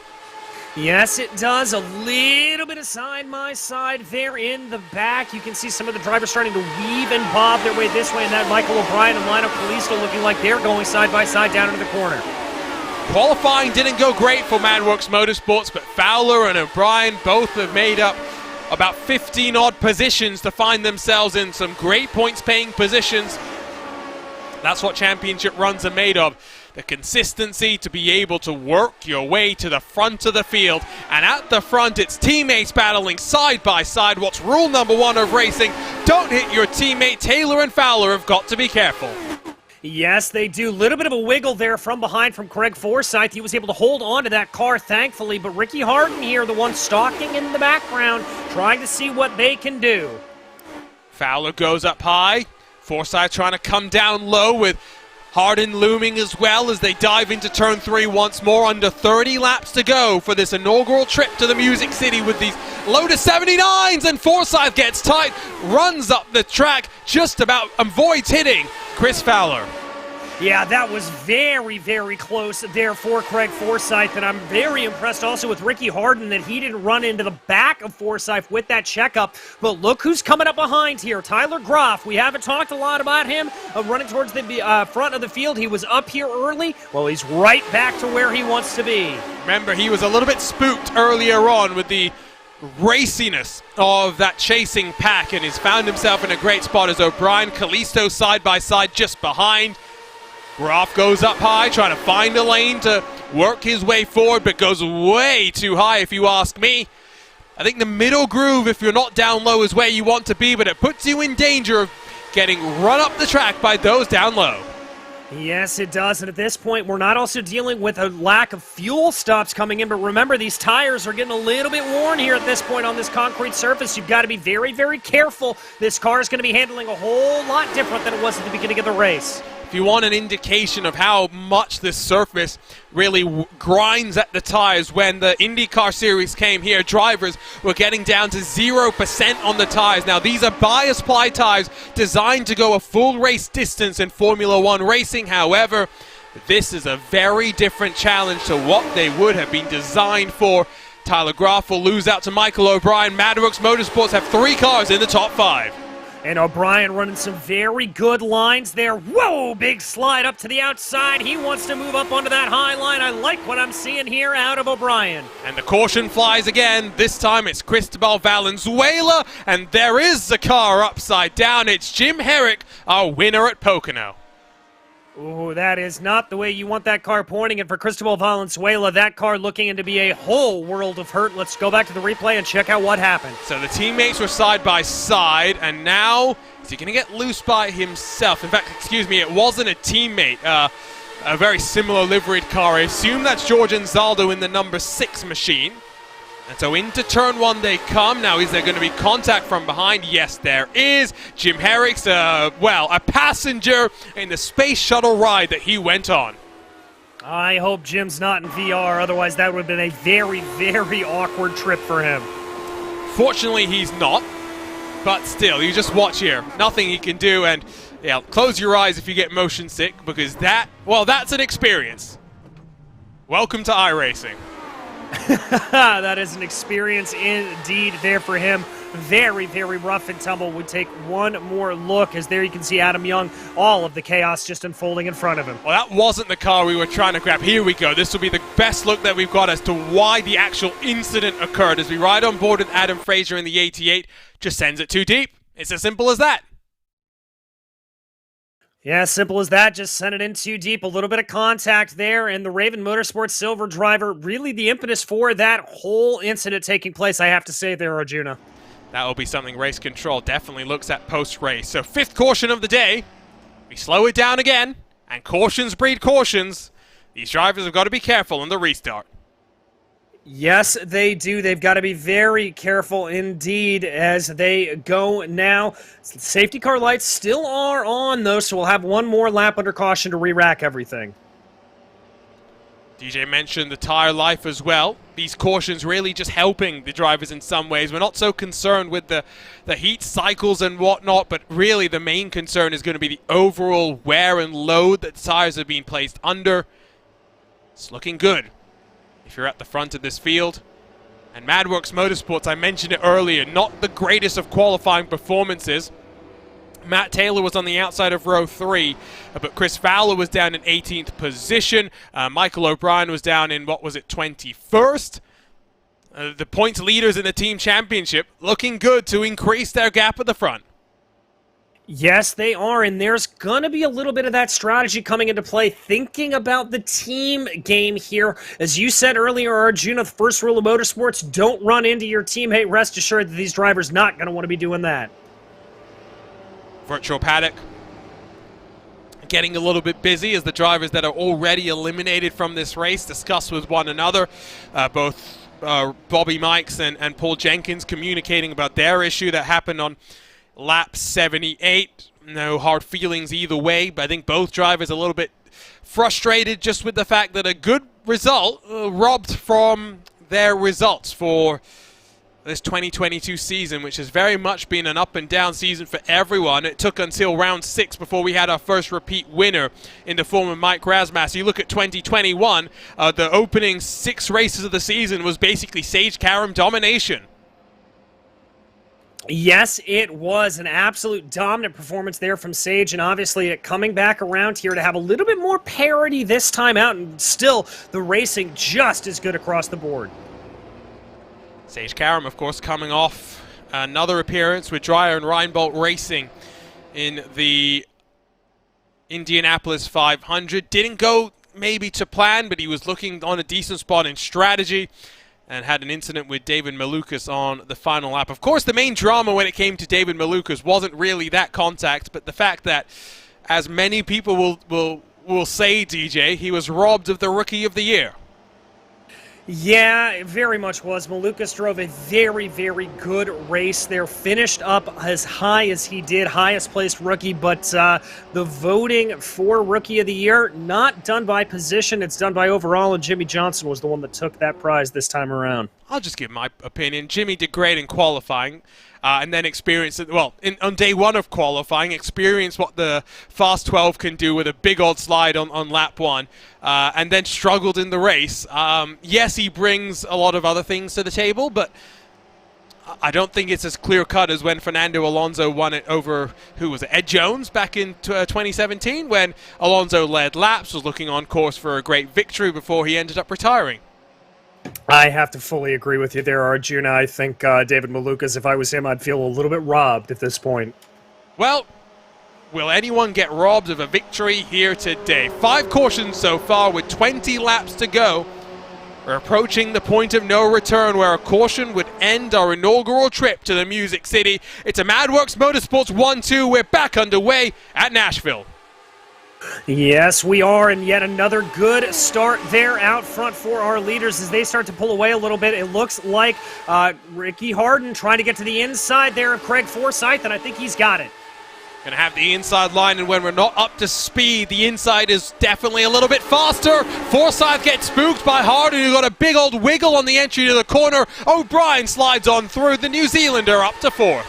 Yes, it does. A little bit of side-by-side there in the back. You can see some of the drivers starting to weave and bob their way this way, and that Michael O'Brien and Lionel Kalisto looking like they're going side-by-side down into the corner. Qualifying didn't go great for MadWorks Motorsports, but Fowler and O'Brien both have made up about 15-odd positions to find themselves in some great points-paying positions. That's what championship runs are made of. the consistency to be able to work your way to the front of the field. And at the front, it's teammates battling side by side. What's rule number one of racing? Don't hit your teammate. Taylor and Fowler have got to be careful. Yes, they do. Little bit of a wiggle there from behind from Craig Forsyth. He was able to hold on to that car, thankfully, but Ricky Harden here, the one stalking in the background, trying to see what they can do. Fowler goes up high. Forsyth trying to come down low with Harden looming as well as they dive into turn 3 once more. Under 30 laps to go for this inaugural trip to the Music City with these Lotus 79s, and Forsyth gets tight, runs up the track, just about avoids hitting Chris Fowler. Yeah, that was very, very close there for Craig Forsyth, and I'm very impressed also with Ricky Harden that he didn't run into the back of Forsyth with that checkup. But look who's coming up behind here, Tyler Groff. We haven't talked a lot about him running towards the front of the field. He was up here early. Well, he's right back to where he wants to be. Remember, he was a little bit spooked earlier on with the raciness of that chasing pack, and he's found himself in a great spot as O'Brien, Kalisto side by side just behind. Groff goes up high, trying to find a lane to work his way forward, but goes way too high if you ask me. I think the middle groove, if you're not down low, is where you want to be, but it puts you in danger of getting run up the track by those down low. Yes, it does, and at this point, we're not also dealing with a lack of fuel stops coming in, but remember, these tires are getting a little bit worn here at this point on this concrete surface. You've got to be very, very careful. This car is going to be handling a whole lot different than it was at the beginning of the race. If you want an indication of how much this surface really grinds at the tires, when the IndyCar Series came here, drivers were getting down to 0% on the tires. Now, these are bias-ply tires designed to go a full race distance in Formula One racing. However, this is a very different challenge to what they would have been designed for. Tyler Groff will lose out to Michael O'Brien. Madworks Motorsports have 3 cars in the top 5. And O'Brien running some very good lines there. Whoa, big slide up to the outside. He wants to move up onto that high line. I like what I'm seeing here out of O'Brien. And the caution flies again. This time it's Cristobal Valenzuela, and there is the car upside down. It's Jim Herrick, our winner at Pocono. Ooh, that is not the way you want that car pointing. And for Cristobal Valenzuela, that car looking to be a whole world of hurt. Let's go back to the replay and check out what happened. So the teammates were side by side, and now is he going to get loose by himself? In fact, excuse me, it wasn't a teammate. A very similar liveried car. I assume that's George Anzaldo in the number 6 machine. And so into turn 1 they come. Now, is there going to be contact from behind? Yes, there is. Jim Herrick's, a passenger in the space shuttle ride that he went on. I hope Jim's not in VR, otherwise that would have been a very, very awkward trip for him. Fortunately, he's not. But still, you just watch here. Nothing he can do, and yeah, close your eyes if you get motion sick, because that's an experience. Welcome to iRacing. That is an experience indeed there for him. Very, very rough and tumble. Would take one more look as there you can see Adam Young, all of the chaos just unfolding in front of him. Well, that wasn't the car we were trying to grab. Here we go. This will be the best look that we've got as to why the actual incident occurred. As we ride on board with Adam Fraser in the 88, just sends it too deep. It's as simple as that. Yeah, simple as that. Just sent it in too deep. A little bit of contact there, and the Raven Motorsports silver driver, really the impetus for that whole incident taking place, I have to say there, Arjuna. That will be something race control definitely looks at post-race. So 5th caution of the day. We slow it down again, and cautions breed cautions. These drivers have got to be careful on the restart. Yes, they do. They've got to be very careful indeed as they go now. Safety car lights still are on, though, so we'll have one more lap under caution to re-rack everything. DJ mentioned the tire life as well. These cautions really just helping the drivers in some ways. We're not so concerned with the heat cycles and whatnot, but really the main concern is going to be the overall wear and load that the tires are being placed under. It's looking good if you're at the front of this field. And Madworks Motorsports, I mentioned it earlier, not the greatest of qualifying performances. Matt Taylor was on the outside of row 3, but Chris Fowler was down in 18th position. Michael O'Brien was down in, 21st? The points leaders in the team championship looking good to increase their gap at the front. Yes, they are, and there's going to be a little bit of that strategy coming into play, thinking about the team game here. As you said earlier, Arjuna, the first rule of motorsports, don't run into your teammate. Rest assured that these drivers not going to want to be doing that. Virtual paddock getting a little bit busy as the drivers that are already eliminated from this race discuss with one another. Both Bobby Mikes and Paul Jenkins communicating about their issue that happened on lap 78. No hard feelings either way, but I think both drivers a little bit frustrated just with the fact that a good result robbed from their results for this 2022 season, which has very much been an up and down season for everyone. It took until round 6 before we had our first repeat winner in the form of Mike Razmas. You look at 2021, the opening 6 races of the season was basically Sage Karam domination. Yes, it was an absolute dominant performance there from Sage, and obviously it coming back around here to have a little bit more parity this time out, and still the racing just as good across the board. Sage Karam, of course, coming off another appearance with Dreyer and Reinbold Racing in the Indianapolis 500. Didn't go maybe to plan, but he was looking on a decent spot in strategy and had an incident with David Malukas on the final lap. Of course, the main drama when it came to David Malukas wasn't really that contact, but the fact that, as many people will say, DJ, he was robbed of the Rookie of the Year. Yeah, it very much was. Malukas drove a very, very good race there. Finished up as high as he did, highest placed rookie, but the voting for Rookie of the Year, not done by position, it's done by overall, and Jimmy Johnson was the one that took that prize this time around. I'll just give my opinion. Jimmy did great in qualifying. And then experience it, well, on day 1 of qualifying, experience what the Fast 12 can do with a big old slide on lap 1, and then struggled in the race. Yes, he brings a lot of other things to the table, but I don't think it's as clear-cut as when Fernando Alonso won it over, who was it, Ed Jones back in 2017, when Alonso led laps, was looking on course for a great victory before he ended up retiring. I have to fully agree with you there, Arjuna. I think David Malukas, if I was him, I'd feel a little bit robbed at this point. Well, will anyone get robbed of a victory here today? 5 cautions so far with 20 laps to go. We're approaching the point of no return where a caution would end our inaugural trip to the Music City. It's a MadWorks Motorsports 1-2. We're back underway at Nashville. Yes, we are, and yet another good start there out front for our leaders as they start to pull away a little bit. It looks like Ricky Harden trying to get to the inside there of Craig Forsyth, and I think he's got it. Going to have the inside line, and when we're not up to speed, the inside is definitely a little bit faster. Forsyth gets spooked by Harden, who got a big old wiggle on the entry to the corner. O'Brien slides on through, the New Zealander up to 4th.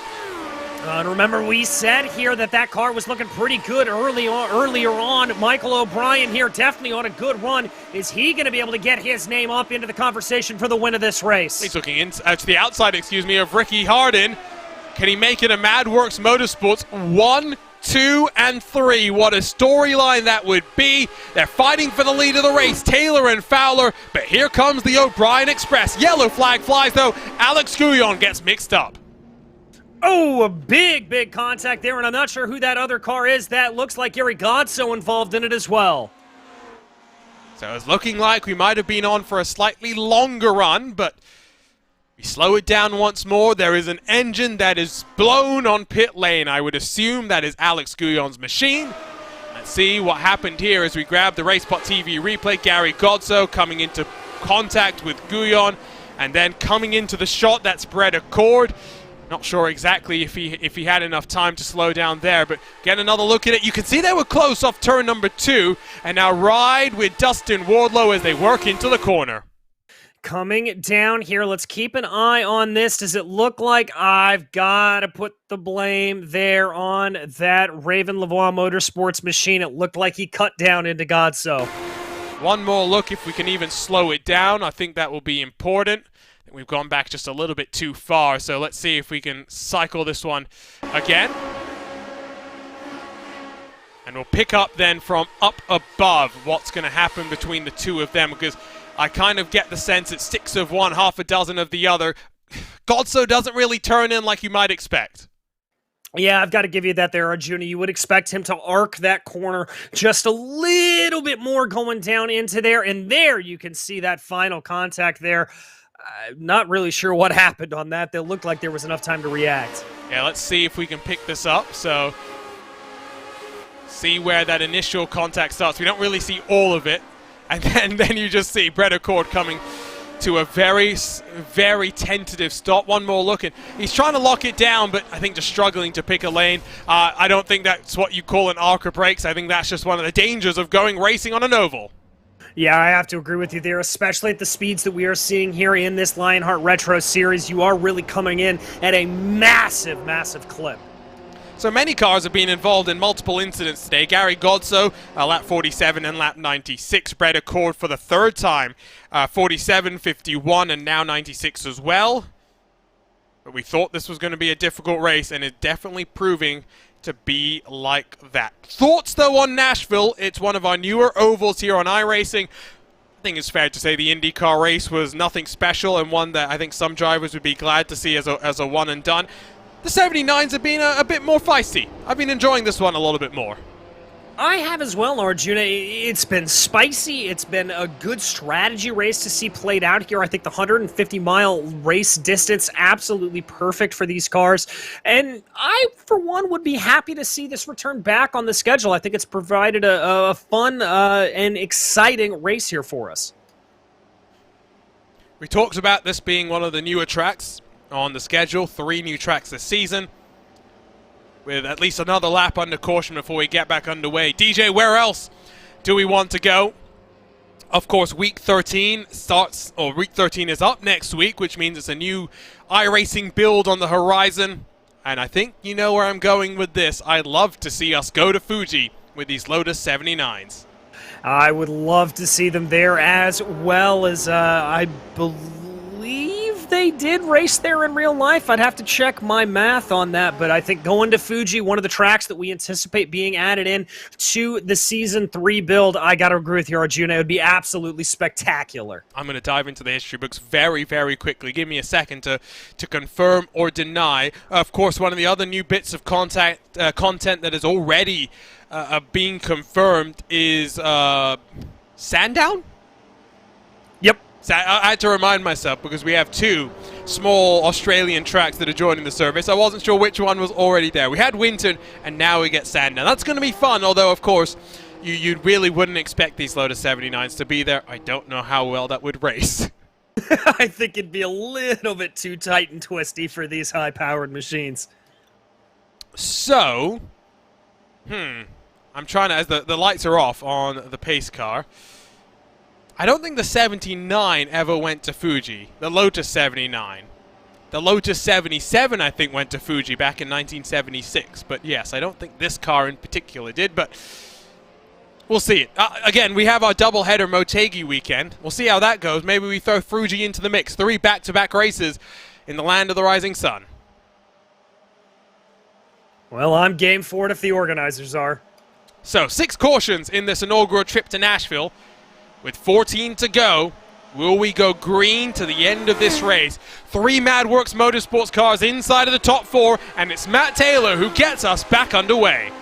And remember, we said here that car was looking pretty good earlier on. Michael O'Brien here definitely on a good run. Is he going to be able to get his name up into the conversation for the win of this race? He's looking to the outside, of Ricky Harden. Can he make it a MadWorks Motorsports 1, 2, and 3? What a storyline that would be. They're fighting for the lead of the race, Taylor and Fowler, but here comes the O'Brien Express. Yellow flag flies, though. Alex Guyon gets mixed up. Oh, a big contact there, and I'm not sure who that other car is. That looks like Gary Godso involved in it as well. So it's looking like we might have been on for a slightly longer run, but we slow it down once more. There is an engine that is blown on pit lane. I would assume that is Alex Guyon's machine. Let's see what happened here as we grab the RaceSpot TV replay. Gary Godso coming into contact with Guyon, and then coming into the shot that spread a cord. Not sure exactly if he had enough time to slow down there, but get another look at it. You can see they were close off turn number 2, and now ride with Dustin Wardlow as they work into the corner. Coming down here, let's keep an eye on this. Does it look like I've got to put the blame there on that Raven Lavoie Motorsports machine? It looked like he cut down into Godso. One more look if we can even slow it down. I think that will be important. We've gone back just a little bit too far, so let's see if we can cycle this one again. And we'll pick up then from up above what's going to happen between the two of them, because I kind of get the sense it's 6 of one, half a dozen of the other. Godso doesn't really turn in like you might expect. Yeah, I've got to give you that there, Arjuna. You would expect him to arc that corner just a little bit more going down into there, and there you can see that final contact there. Not really sure what happened on that. It looked like there was enough time to react. Yeah, let's see if we can pick this up. So, see where that initial contact starts. We don't really see all of it. And then you just see Brett Accord coming to a very, very tentative stop. One more look, and he's trying to lock it down, but I think just struggling to pick a lane. I don't think that's what you call an arc of brakes. I think that's just one of the dangers of going racing on an oval. Yeah, I have to agree with you there, especially at the speeds that we are seeing here in this Lionheart Retro Series. You are really coming in at a massive, massive clip. So many cars have been involved in multiple incidents today. Gary Godso, lap 47 and lap 96. Brett Accord for the third time, 47, 51, and now 96 as well. But we thought this was going to be a difficult race, and it's definitely proving to be like that. Thoughts, though, on Nashville. It's one of our newer ovals here on iRacing. I think it's fair to say the IndyCar race was nothing special, and one that I think some drivers would be glad to see as a one and done. The 79s have been a bit more feisty. I've been enjoying this one a little bit more. I have as well, Arjuna. It's been spicy. It's been a good strategy race to see played out here. I think the 150-mile race distance, absolutely perfect for these cars. And I, for one, would be happy to see this return back on the schedule. I think it's provided a fun and exciting race here for us. We talked about this being one of the newer tracks on the schedule. 3 new tracks this season, with at least another lap under caution before we get back underway. DJ, where else do we want to go? Of course, week 13 starts, or week 13 is up next week, which means it's a new iRacing build on the horizon. And I think you know where I'm going with this. I'd love to see us go to Fuji with these Lotus 79s. I would love to see them there, as well as I believe they did race there in real life. I'd have to check my math on that, but I think going to Fuji, one of the tracks that we anticipate being added in to the Season 3 build, I got to agree with you, Arjuna. It would be absolutely spectacular. I'm going to dive into the history books very, very quickly. Give me a second to confirm or deny. Of course, one of the other new bits of content that is already being confirmed is Sandown? Yep. So I had to remind myself because we have 2 small Australian tracks that are joining the service. I wasn't sure which one was already there. We had Winton, and now we get Sandown. That's going to be fun, although, of course, you really wouldn't expect these Lotus 79s to be there. I don't know how well that would race. I think it'd be a little bit too tight and twisty for these high-powered machines. So, I'm trying to, as the lights are off on the pace car, I don't think the 79 ever went to Fuji, the Lotus 79. The Lotus 77, I think, went to Fuji back in 1976. But yes, I don't think this car in particular did, but we'll see it. Again, we have our doubleheader Motegi weekend. We'll see how that goes. Maybe we throw Fuji into the mix. 3 back-to-back races in the land of the rising sun. Well, I'm game for it if the organizers are. So, 6 cautions in this inaugural trip to Nashville. With 14 to go, will we go green to the end of this race? 3 MadWorks Motorsports cars inside of the top 4, and it's Matt Taylor who gets us back underway.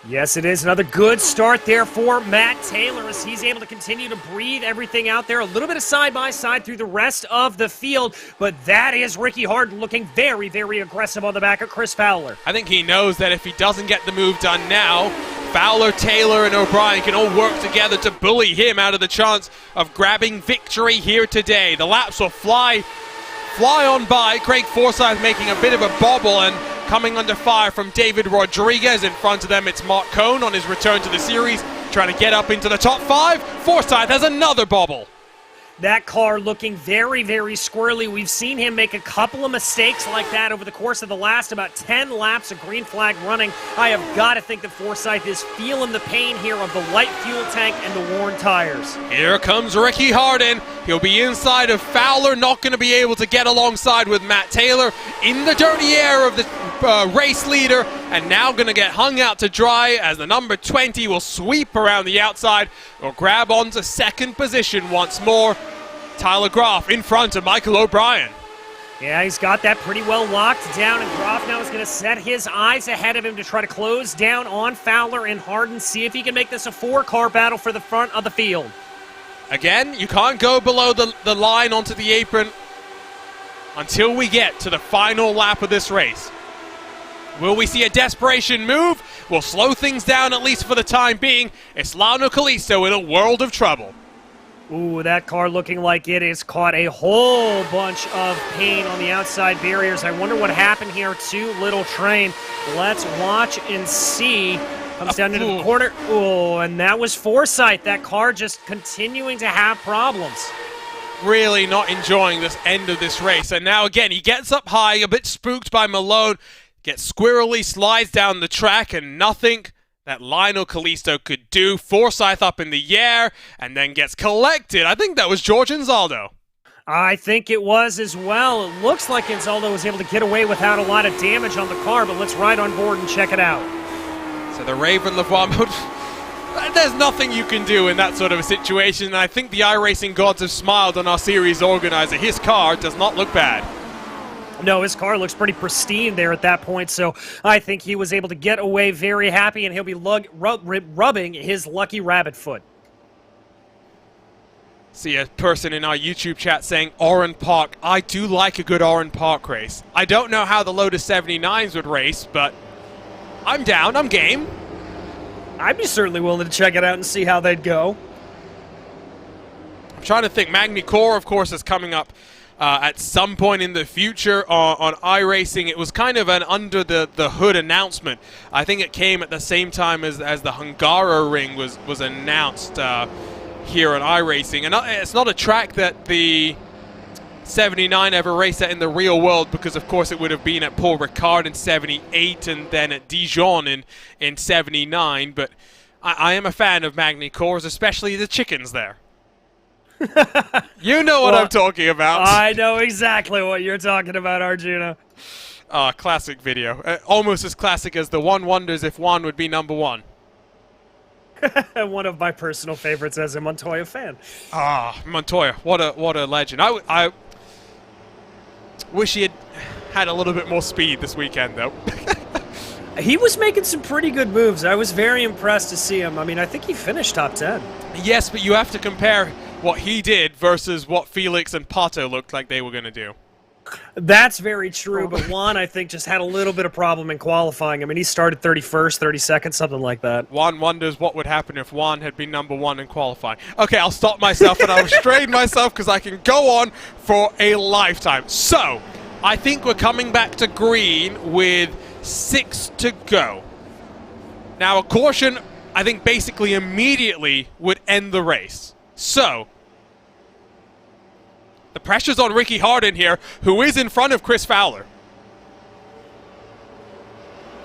Yes, it is. Another good start there for Matt Taylor as he's able to continue to breathe everything out there. A little bit of side-by-side through the rest of the field, but that is Ricky Harden looking very, very aggressive on the back of Chris Fowler. I think he knows that if he doesn't get the move done now, Fowler, Taylor, and O'Brien can all work together to bully him out of the chance of grabbing victory here today. The laps will fly on by. Craig Forsyth making a bit of a bobble and coming under fire from David Rodriguez. In front of them, it's Mark Cohn on his return to the series, trying to get up into the top 5. Forsyth has another bobble. That car looking very, very squirrely. We've seen him make a couple of mistakes like that over the course of the last about 10 laps of green flag running. I have got to think that Forsyth is feeling the pain here of the light fuel tank and the worn tires. Here comes Ricky Harden. He'll be inside of Fowler, not going to be able to get alongside with Matt Taylor in the dirty air of the race leader, and now going to get hung out to dry as the number 20 will sweep around the outside or grab onto second position once more. Tyler Groff in front of Michael O'Brien. Yeah, he's got that pretty well locked down, and Groff now is going to set his eyes ahead of him to try to close down on Fowler and Harden, see if he can make this a 4-car battle for the front of the field. Again, you can't go below the line onto the apron until we get to the final lap of this race. Will we see a desperation move? We'll slow things down, at least for the time being. It's Lionel Kalisto in a world of trouble. Ooh, that car looking like it has caught a whole bunch of pain on the outside barriers. I wonder what happened here to Little Train. Let's watch and see. Comes down into the corner. Ooh, and that was Forsyth. That car just continuing to have problems. Really not enjoying this end of this race. And now again, he gets up high, a bit spooked by Malone, gets squirrely, slides down the track, and nothing that Lionel Kalisto could do. Forsyth up in the air, and then gets collected. I think that was George Anzaldo. I think it was as well. It looks like Anzaldo was able to get away without a lot of damage on the car, but let's ride on board and check it out. So the Raven LeVar mode, there's nothing you can do in that sort of a situation, and I think the iRacing gods have smiled on our series organizer. His car does not look bad. No, his car looks pretty pristine there at that point, so I think he was able to get away very happy, and he'll be rubbing his lucky rabbit foot. See a person in our YouTube chat saying, Oran Park. I do like a good Oran Park race. I don't know how the Lotus 79s would race, but I'm down, I'm game. I'd be certainly willing to check it out and see how they'd go. I'm trying to think. Magny Core, of course, is coming up at some point in the future on iRacing. It was kind of an under-the-hood announcement. I think it came at the same time as the Hungaro Ring was announced here on iRacing. And it's not a track that the 79 ever raced at in the real world, because of course it would have been at Paul Ricard in 78 and then at Dijon in 79. But I am a fan of Magny Cores, especially the chickens there. You know what I'm talking about. I know exactly what you're talking about, Arjuna. Classic video. Almost as classic as the One wonders if Juan would be number one. One of my personal favorites as a Montoya fan. Montoya, what a legend. I wish he had a little bit more speed this weekend, though. He was making some pretty good moves. I was very impressed to see him. I mean, I think he finished top 10. Yes, but you have to compare what he did versus what Felix and Pato looked like they were going to do. That's very true, but Juan, I think, just had a little bit of problem in qualifying. I mean, he started 31st, 32nd, something like that. Juan wonders what would happen if Juan had been number one in qualifying. Okay, I'll stop myself and I'll restrain myself because I can go on for a lifetime. So, I think we're coming back to green with 6 to go. Now, a caution, I think, basically immediately would end the race. So, the pressure's on Ricky Harden here, who is in front of Chris Fowler.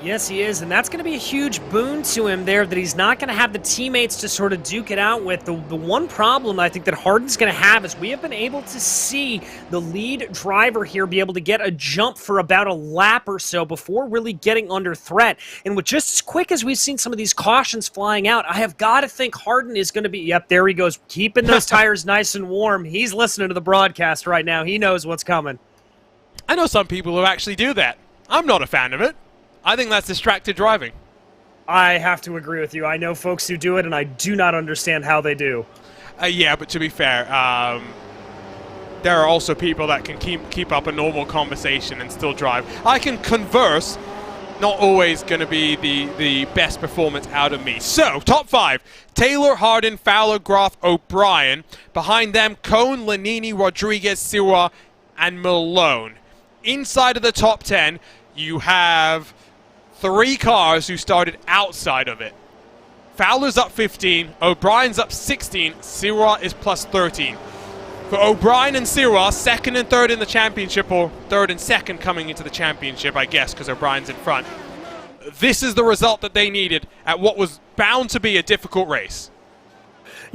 Yes, he is, and that's going to be a huge boon to him there, that he's not going to have the teammates to sort of duke it out with. The one problem I think that Harden's going to have is we have been able to see the lead driver here be able to get a jump for about a lap or so before really getting under threat. And with just as quick as we've seen some of these cautions flying out, I have got to think Harden is going to be, yep, there he goes, keeping those tires nice and warm. He's listening to the broadcast right now. He knows what's coming. I know some people who actually do that. I'm not a fan of it. I think that's distracted driving. I have to agree with you. I know folks who do it, and I do not understand how they do. Yeah, but to be fair, there are also people that can keep up a normal conversation and still drive. I can converse, not always going to be the best performance out of me. So, top 5, Taylor, Harden, Fowler, Groff, O'Brien. Behind them, Cohn, Lanini, Rodriguez, Siwa, and Malone. Inside of the top 10, you have 3 cars who started outside of it. Fowler's up 15, O'Brien's up 16, Siwa is plus 13. For O'Brien and Siwa, 2nd and 3rd in the championship, or 3rd and 2nd coming into the championship, I guess, because O'Brien's in front. This is the result that they needed at what was bound to be a difficult race.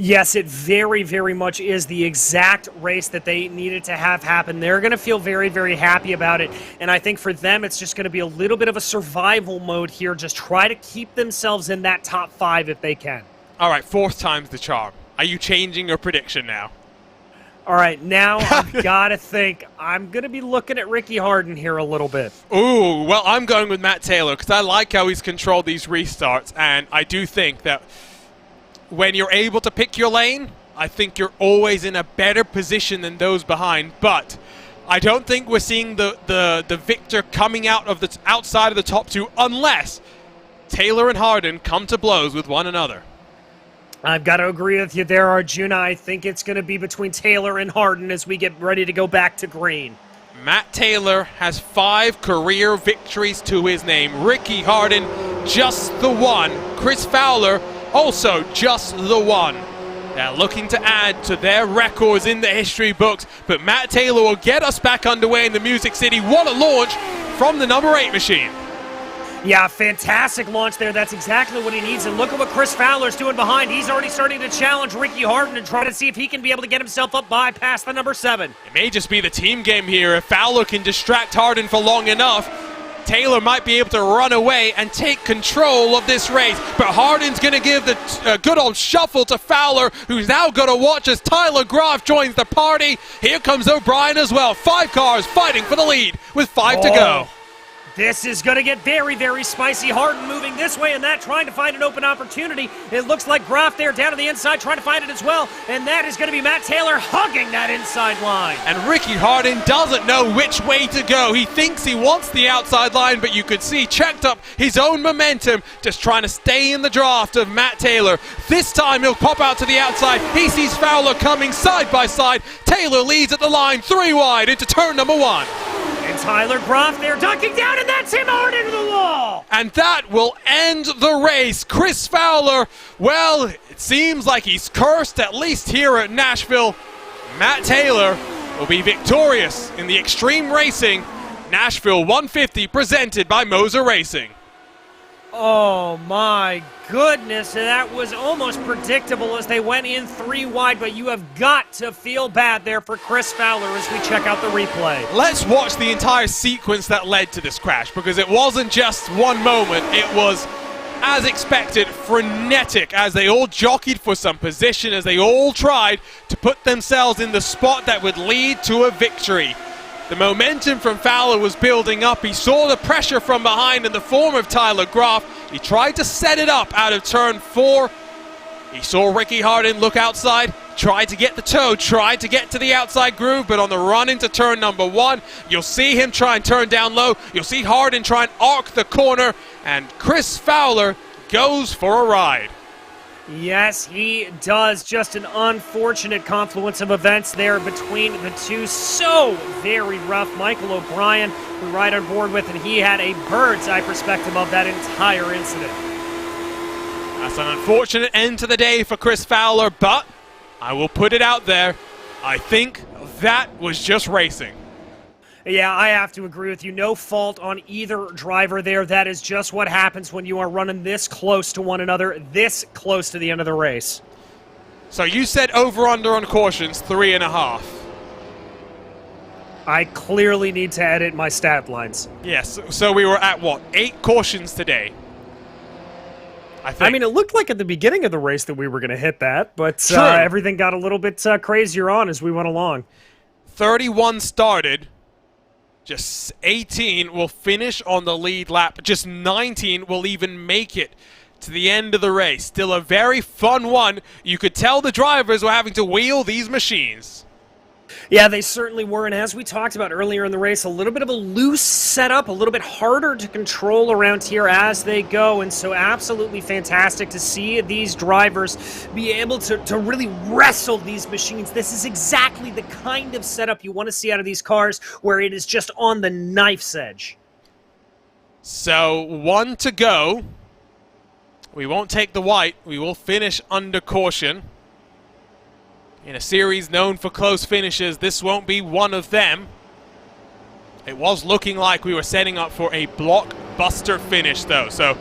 Yes, it very, very much is the exact race that they needed to have happen. They're going to feel very, very happy about it. And I think for them, it's just going to be a little bit of a survival mode here. Just try to keep themselves in that top 5 if they can. All right, 4th time's the charm. Are you changing your prediction now? All right, now I've got to think. I'm going to be looking at Ricky Harden here a little bit. Ooh, well, I'm going with Matt Taylor because I like how he's controlled these restarts, and I do think that when you're able to pick your lane, I think you're always in a better position than those behind. But I don't think we're seeing the victor coming out of the outside of the top two unless Taylor and Harden come to blows with one another. I've got to agree with you there, Arjuna. I think it's going to be between Taylor and Harden as we get ready to go back to green. Matt Taylor has 5 career victories to his name. Ricky Harden, just the one. Chris Fowler, also just the one. They're looking to add to their records in the history books, but Matt Taylor will get us back underway in the Music City. What a launch from the number 8 machine. Yeah, fantastic launch there. That's exactly what he needs. And look at what Chris Fowler's doing behind. He's already starting to challenge Ricky Harden and try to see if he can be able to get himself up by past the number 7. It may just be the team game here. If Fowler can distract Harden for long enough, Taylor might be able to run away and take control of this race. But Harden's going to give the good old shuffle to Fowler, who's now going to watch as Tyler Groff joins the party. Here comes O'Brien as well. 5 cars fighting for the lead with 5 to go. This is going to get very, very spicy. Harden moving this way and that, trying to find an open opportunity. It looks like Groff there down to the inside, trying to find it as well. And that is going to be Matt Taylor hugging that inside line. And Ricky Harden doesn't know which way to go. He thinks he wants the outside line, but you could see checked up his own momentum, just trying to stay in the draft of Matt Taylor. This time he'll pop out to the outside. He sees Fowler coming side by side. Taylor leads at the line, 3 wide into turn number 1. And Tyler Groff there dunking down, and that's him hard into the wall. And that will end the race. Chris Fowler, well, it seems like he's cursed, at least here at Nashville. Matt Taylor will be victorious in the Xtreme Racing Nashville 150 presented by MOZA Racing. Oh my goodness, that was almost predictable as they went in 3 wide, but you have got to feel bad there for Chris Fowler as we check out the replay. Let's watch the entire sequence that led to this crash, because it wasn't just one moment. It was, as expected, frenetic as they all jockeyed for some position, as they all tried to put themselves in the spot that would lead to a victory. The momentum from Fowler was building up. He saw the pressure from behind in the form of Tyler Groff. He tried to set it up out of turn 4. He saw Ricky Harden look outside, tried to get the toe, tried to get to the outside groove, but on the run into turn number 1, you'll see him try and turn down low. You'll see Harden try and arc the corner, and Chris Fowler goes for a ride. Yes, he does. Just an unfortunate confluence of events there between the two. So very rough. Michael O'Brien, we ride on board with, and he had a bird's eye perspective of that entire incident. That's an unfortunate end to the day for Chris Fowler, but I will put it out there. I think that was just racing. Yeah, I have to agree with you. No fault on either driver there. That is just what happens when you are running this close to one another, this close to the end of the race. So you said over-under on cautions, 3.5. I clearly need to edit my stat lines. Yes, so we were at, what, 8 cautions today? I mean, it looked like at the beginning of the race that we were going to hit that, but everything got a little bit crazier on as we went along. 31 started. Just 18 will finish on the lead lap. Just 19 will even make it to the end of the race. Still a very fun one. You could tell the drivers were having to wheel these machines. Yeah, they certainly were, and as we talked about earlier in the race, a little bit of a loose setup, a little bit harder to control around here as they go, and so absolutely fantastic to see these drivers be able to really wrestle these machines. This is exactly the kind of setup you want to see out of these cars, where it is just on the knife's edge. So, 1 to go. We won't take the white. We will finish under caution. In a series known for close finishes, this won't be one of them. It was looking like we were setting up for a blockbuster finish, though. So,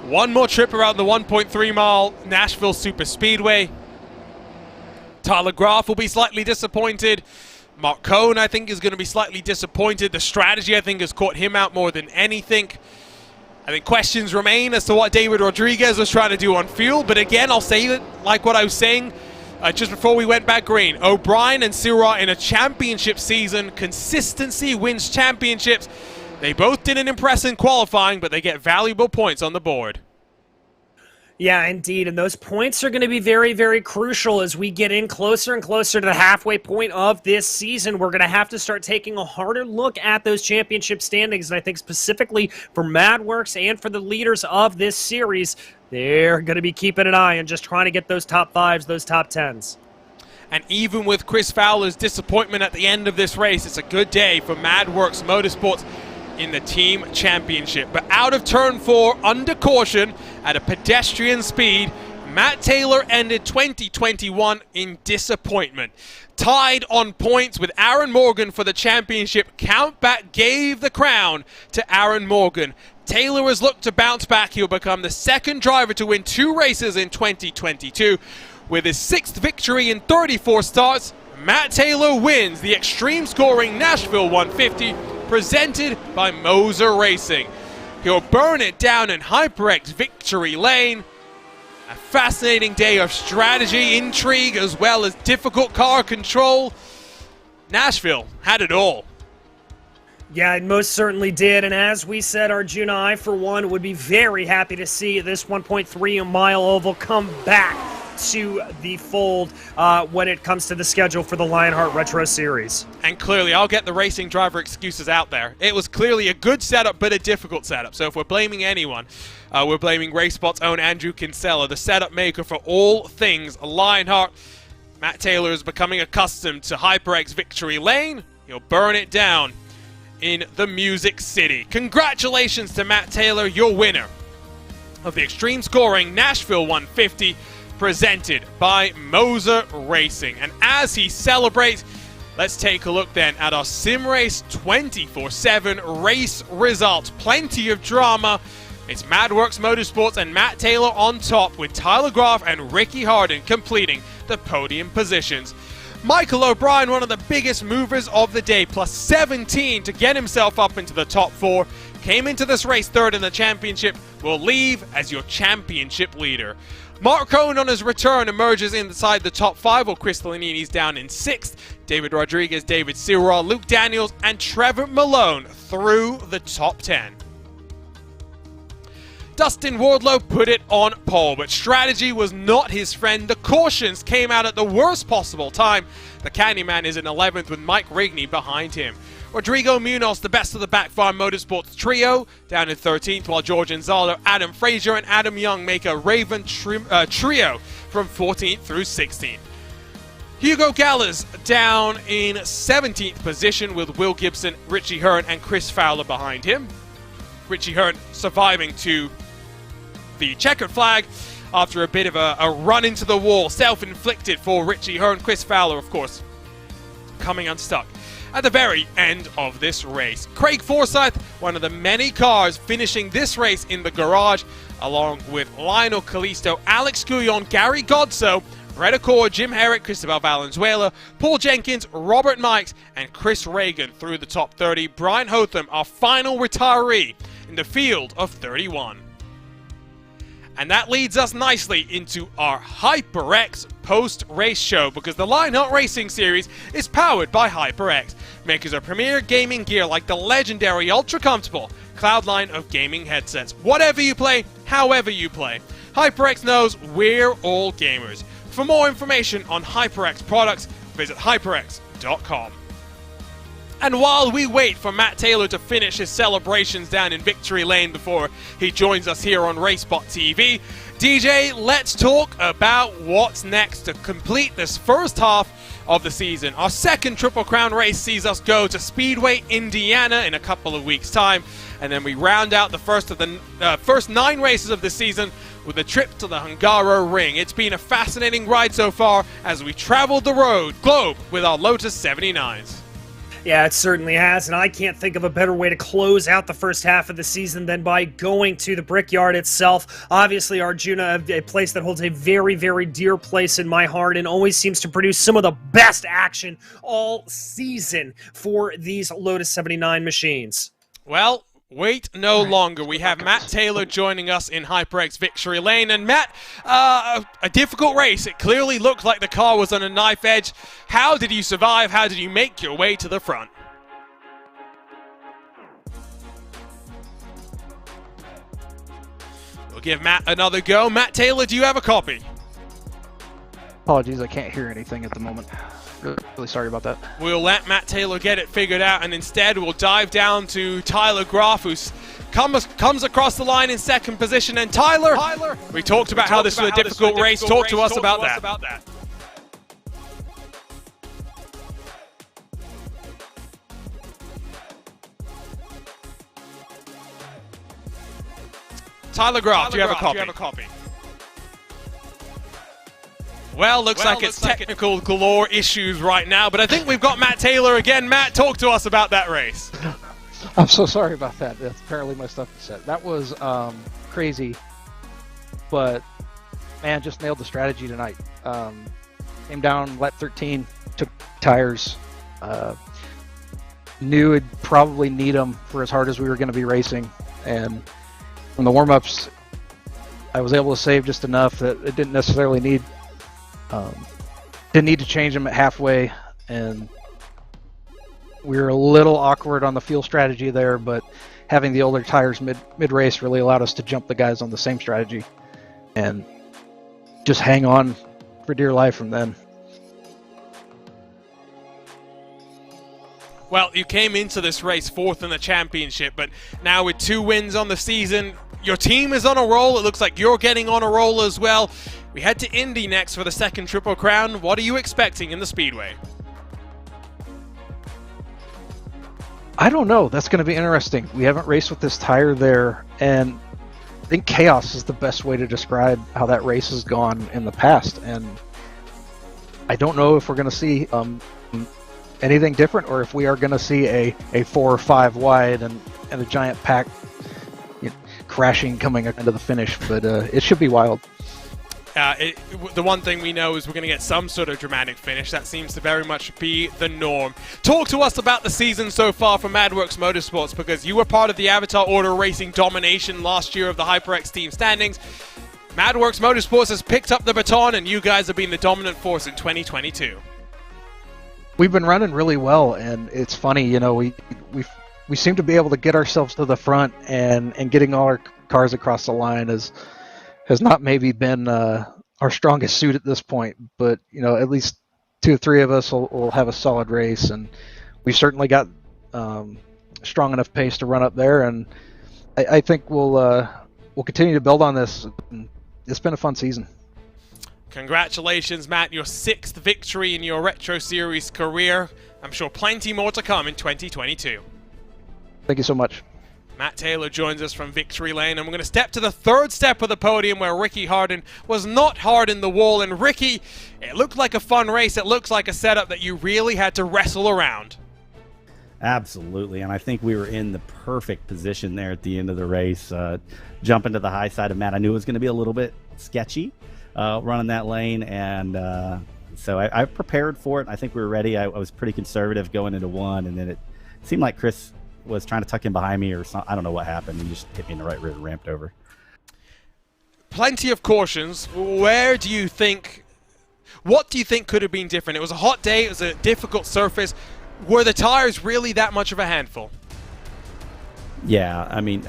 one more trip around the 1.3-mile Nashville Superspeedway. Tyler Groff will be slightly disappointed. Mark Cohn, I think, is going to be slightly disappointed. The strategy, I think, has caught him out more than anything. I think questions remain as to what David Rodriguez was trying to do on fuel. But again, I'll say it like what I was saying Just before we went back green, O'Brien and Sirah in a championship season. Consistency wins championships. They both didn't impress in qualifying, but they get valuable points on the board. Yeah, indeed, and those points are going to be very, very crucial as we get in closer and closer to the halfway point of this season. We're going to have to start taking a harder look at those championship standings, and I think specifically for MadWorks and for the leaders of this series, they're going to be keeping an eye on just trying to get those top 5s, those top 10s. And even with Chris Fowler's disappointment at the end of this race, it's a good day for MadWorks Motorsports in the team championship. But out of turn 4, under caution, at a pedestrian speed, Matt Taylor ended 2021 in disappointment. Tied on points with Aaron Morgan for the championship, Countback gave the crown to Aaron Morgan. Taylor has looked to bounce back. He'll become the second driver to win 2 races in 2022. With his 6th victory in 34 starts, Matt Taylor wins the Xtreme Scoring Nashville 150 presented by MOZA Racing. He'll burn it down in HyperX Victory Lane. A fascinating day of strategy, intrigue, as well as difficult car control. Nashville had it all. Yeah, it most certainly did, and as we said, Arjuna, I, for one, would be very happy to see this 1.3-mile oval come back to the fold when it comes to the schedule for the Lionheart Retro Series. And clearly, I'll get the racing driver excuses out there. It was clearly a good setup, but a difficult setup. So if we're blaming anyone, we're blaming RaceSpot's own Andrew Kinsella, the setup maker for all things Lionheart. Matt Taylor is becoming accustomed to HyperX Victory Lane. He'll burn it down in the Music City. Congratulations to Matt Taylor, your winner of the Xtreme Scoring Nashville 150 presented by MOZA Racing. And as he celebrates, let's take a look then at our SimRace 24/7 race results. Plenty of drama. It's MadWorks Motorsports and Matt Taylor on top, with Tyler Groff and Ricky Harden completing the podium positions. Michael O'Brien, one of the biggest movers of the day, plus 17 to get himself up into the top 4. Came into this race 3rd in the championship, will leave as your championship leader. Mark Cohn on his return emerges inside the top 5, while Chris Lanini's down in 6th. David Rodriguez, David Sirah, Luke Daniels, and Trevor Malone through the top 10. Dustin Wardlow put it on pole, but strategy was not his friend. The cautions came out at the worst possible time. The Candyman is in 11th with Mike Rigney behind him. Rodrigo Munoz, the best of the Backfire Motorsports trio, down in 13th, while George Gonzalo, Adam Frazier, and Adam Young make a Raven trio from 14th through 16th. Hugo Gallas down in 17th position with Will Gibson, Richie Hearn, and Chris Fowler behind him. Richie Hearn surviving to the checkered flag after a bit of a run into the wall, self-inflicted for Richie Hearn. Chris Fowler, of course, coming unstuck at the very end of this race. Craig Forsyth, one of the many cars finishing this race in the garage, along with Lionel Callisto, Alex Guillon, Gary Godso, Brett Accord, Jim Herrick, Cristobal Valenzuela, Paul Jenkins, Robert Mikes, and Chris Reagan through the top 30. Brian Hotham, our final retiree in the field of 31. And that leads us nicely into our HyperX post-race show, because the Lionheart Racing Series is powered by HyperX, makers of premier gaming gear like the legendary ultra-comfortable Cloudline of gaming headsets. Whatever you play, however you play, HyperX knows we're all gamers. For more information on HyperX products, visit hyperx.com. And while we wait for Matt Taylor to finish his celebrations down in Victory Lane before he joins us here on RaceBot TV, DJ, let's talk about what's next to complete this first half of the season. Our second Triple Crown race sees us go to Speedway, Indiana in a couple of weeks' time, and then we round out the first 9 races of the season with a trip to the Hungaro Ring. It's been a fascinating ride so far as we traveled the globe with our Lotus 79s. Yeah, it certainly has, and I can't think of a better way to close out the first half of the season than by going to the Brickyard itself. Obviously, Arjuna, a place that holds a very, very dear place in my heart and always seems to produce some of the best action all season for these Lotus 79 machines. Well, Wait no longer. We have Matt Taylor joining us in HyperX Victory Lane. And Matt, a difficult race. It clearly looked like the car was on a knife edge. How did you survive? How did you make your way to the front? We'll give Matt another go. Matt Taylor, do you have a copy? Apologies, I can't hear anything at the moment. Really sorry about that. We'll let Matt Taylor get it figured out, and instead we'll dive down to Tyler Groff, who comes across the line in second position. And Tyler, we talked about how this was a difficult race. Talk to us about that. Tyler Groff, do you have a copy? Well, looks like it's technical galore issues right now, but I think we've got Matt Taylor again. Matt, talk to us about that race. I'm so sorry about that. That's apparently my stuff to set. That was crazy, but man, just nailed the strategy tonight. Came down lap 13, took tires, knew it'd probably need them for as hard as we were going to be racing, and from the warm-ups, I was able to save just enough that it didn't necessarily need to change them at halfway, and we were a little awkward on the fuel strategy there, but having the older tires mid-race really allowed us to jump the guys on the same strategy and just hang on for dear life from then. Well, you came into this race fourth in the championship, but now with 2 wins on the season, your team is on a roll. It looks like you're getting on a roll as well. We head to Indy next for the second Triple Crown. What are you expecting in the Speedway? I don't know. That's going to be interesting. We haven't raced with this tire there, and I think chaos is the best way to describe how that race has gone in the past. And I don't know if we're going to see anything different, or if we are going to see a 4 or 5 wide and a giant pack crashing coming into the finish. But it should be wild. The one thing we know is we're going to get some sort of dramatic finish. That seems to very much be the norm. Talk to us about the season so far for MadWorks Motorsports, because you were part of the Avatar Order Racing domination last year of the HyperX team standings. MadWorks Motorsports has picked up the baton, and you guys have been the dominant force in 2022. We've been running really well, and it's funny, we seem to be able to get ourselves to the front, and getting all our cars across the line has not maybe been our strongest suit at this point, but at least 2 or 3 of us will have a solid race, and we've certainly got strong enough pace to run up there, and I think we'll continue to build on this. It's been a fun season. Congratulations, Matt, your 6th victory in your Retro Series career. I'm sure plenty more to come in 2022. Thank you so much. Matt Taylor joins us from Victory Lane, and we're going to step to the 3rd step of the podium where Ricky Harden was not hard in the wall. And Ricky, it looked like a fun race. It looks like a setup that you really had to wrestle around. Absolutely, and I think we were in the perfect position there at the end of the race. Jumping to the high side of Matt, I knew it was going to be a little bit sketchy running that lane, and so I prepared for it. I think we were ready. I was pretty conservative going into 1, and then it seemed like Chris was trying to tuck in behind me or something. I don't know what happened. He just hit me in the right rear and ramped over. Plenty of cautions. What do you think could have been different? It was a hot day. It was a difficult surface. Were the tires really that much of a handful? Yeah, I mean,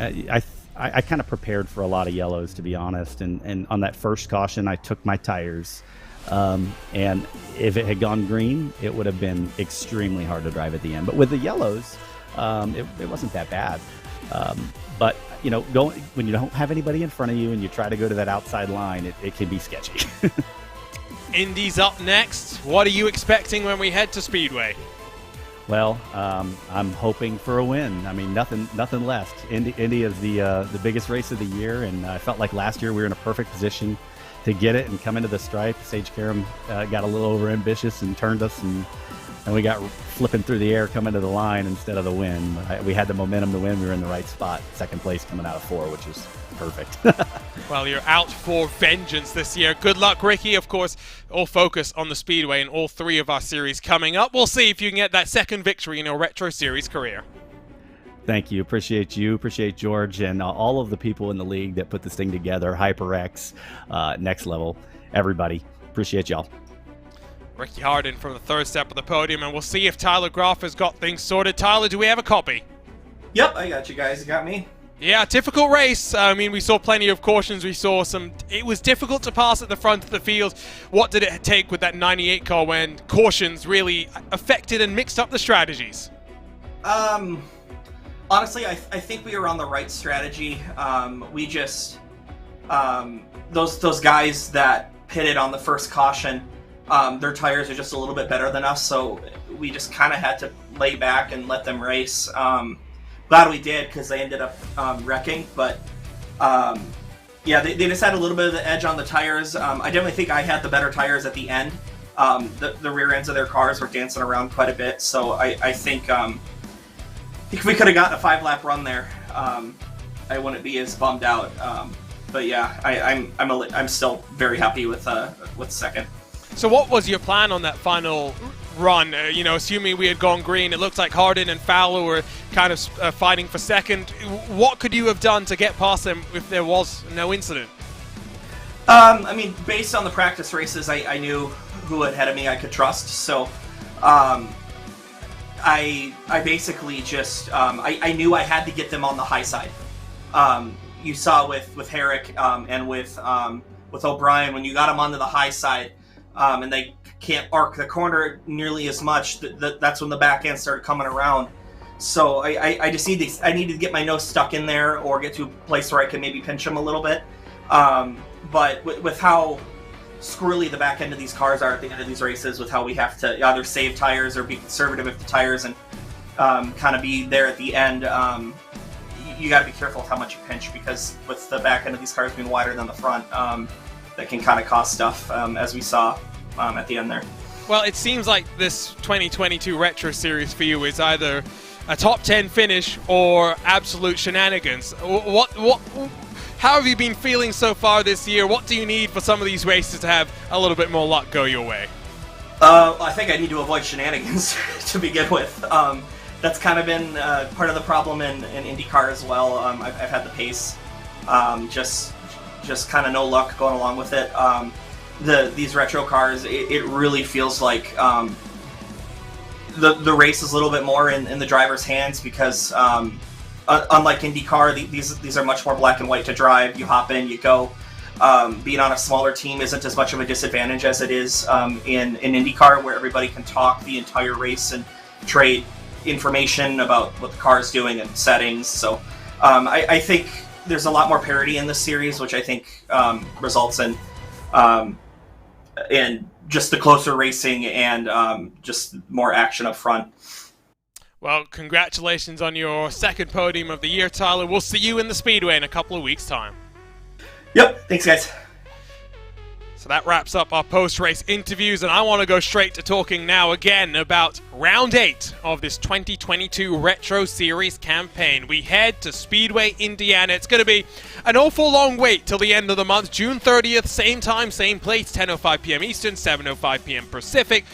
I kind of prepared for a lot of yellows, to be honest. And on that first caution, I took my tires. And if it had gone green, it would have been extremely hard to drive at the end. But with the yellows, it wasn't that bad. But, when you don't have anybody in front of you and you try to go to that outside line, it can be sketchy. Indy's up next. What are you expecting when we head to Speedway? Well, I'm hoping for a win. I mean, nothing less. Indy is the biggest race of the year, and I felt like last year we were in a perfect position to get it and come into the stripe. Sage Karam got a little overambitious and turned us, and we got flipping through the air coming to the line instead of the win. We had the momentum to win. We were in the right spot. 2nd place coming out of 4, which is perfect. Well, you're out for vengeance this year. Good luck, Ricky. Of course, all focus on the Speedway and all 3 of our series coming up. We'll see if you can get that 2nd victory in your Retro Series career. Thank you. Appreciate you. Appreciate George and all of the people in the league that put this thing together. HyperX, Next Level, everybody. Appreciate y'all. Ricky Harden from the third step of the podium, and we'll see if Tyler Groff has got things sorted. Tyler, do we have a copy? Yep, I got you guys. You got me? Yeah, difficult race. I mean, we saw plenty of cautions. We saw some... It was difficult to pass at the front of the field. What did it take with that 98 car when cautions really affected and mixed up the strategies? Honestly, I think we were on the right strategy. We just... those guys that pitted on the first caution, their tires are just a little bit better than us, so we just kind of had to lay back and let them race. Glad we did, because they ended up wrecking, but yeah, they just had a little bit of the edge on the tires. I definitely think I had the better tires at the end. The rear ends of their cars were dancing around quite a bit, so I think if we could have gotten a 5-lap run there, I wouldn't be as bummed out. But yeah, I'm still very happy with second. So what was your plan on that final run? You know, assuming we had gone green, it looked like Harden and Fowler were kind of fighting for second. What could you have done to get past them if there was no incident? I mean, based on the practice races, I knew who ahead of me I could trust. So I basically just I knew I had to get them on the high side. You saw with Herrick and with O'Brien, when you got them onto the high side, and they can't arc the corner nearly as much, that's when the back end started coming around. So I just needed to get my nose stuck in there or get to a place where I could maybe pinch them a little bit. But with how squirrely the back end of these cars are at the end of these races, with how we have to either save tires or be conservative with the tires and kind of be there at the end, you got to be careful with how much you pinch, because with the back end of these cars being wider than the front, that can kind of cost stuff, as we saw at the end there. Well, it seems like this 2022 Retro Series for you is either a top 10 finish or absolute shenanigans. How have you been feeling so far this year? What do you need for some of these races to have a little bit more luck go your way? I think I need to avoid shenanigans to begin with. That's kind of been part of the problem in IndyCar as well. I've had the pace, just kind of no luck going along with it. These retro cars, it really feels like the race is a little bit more in the driver's hands, because unlike IndyCar, these are much more black and white to drive. You hop in, you go. Being on a smaller team isn't as much of a disadvantage as it is in IndyCar, where everybody can talk the entire race and trade information about what the car is doing and settings. So I think there's a lot more parity in this series, which I think results in just the closer racing and just more action up front. Well, congratulations on your second podium of the year, Tyler. We'll see you in the Speedway in a couple of weeks' time. Yep, thanks guys. So that wraps up our post-race interviews, and I want to go straight to talking now again about Round 8 of this 2022 Retro Series campaign. We head to Speedway, Indiana. It's going to be an awful long wait till the end of the month, June 30th, same time, same place, 10:05 p.m. Eastern, 7:05 p.m. Pacific.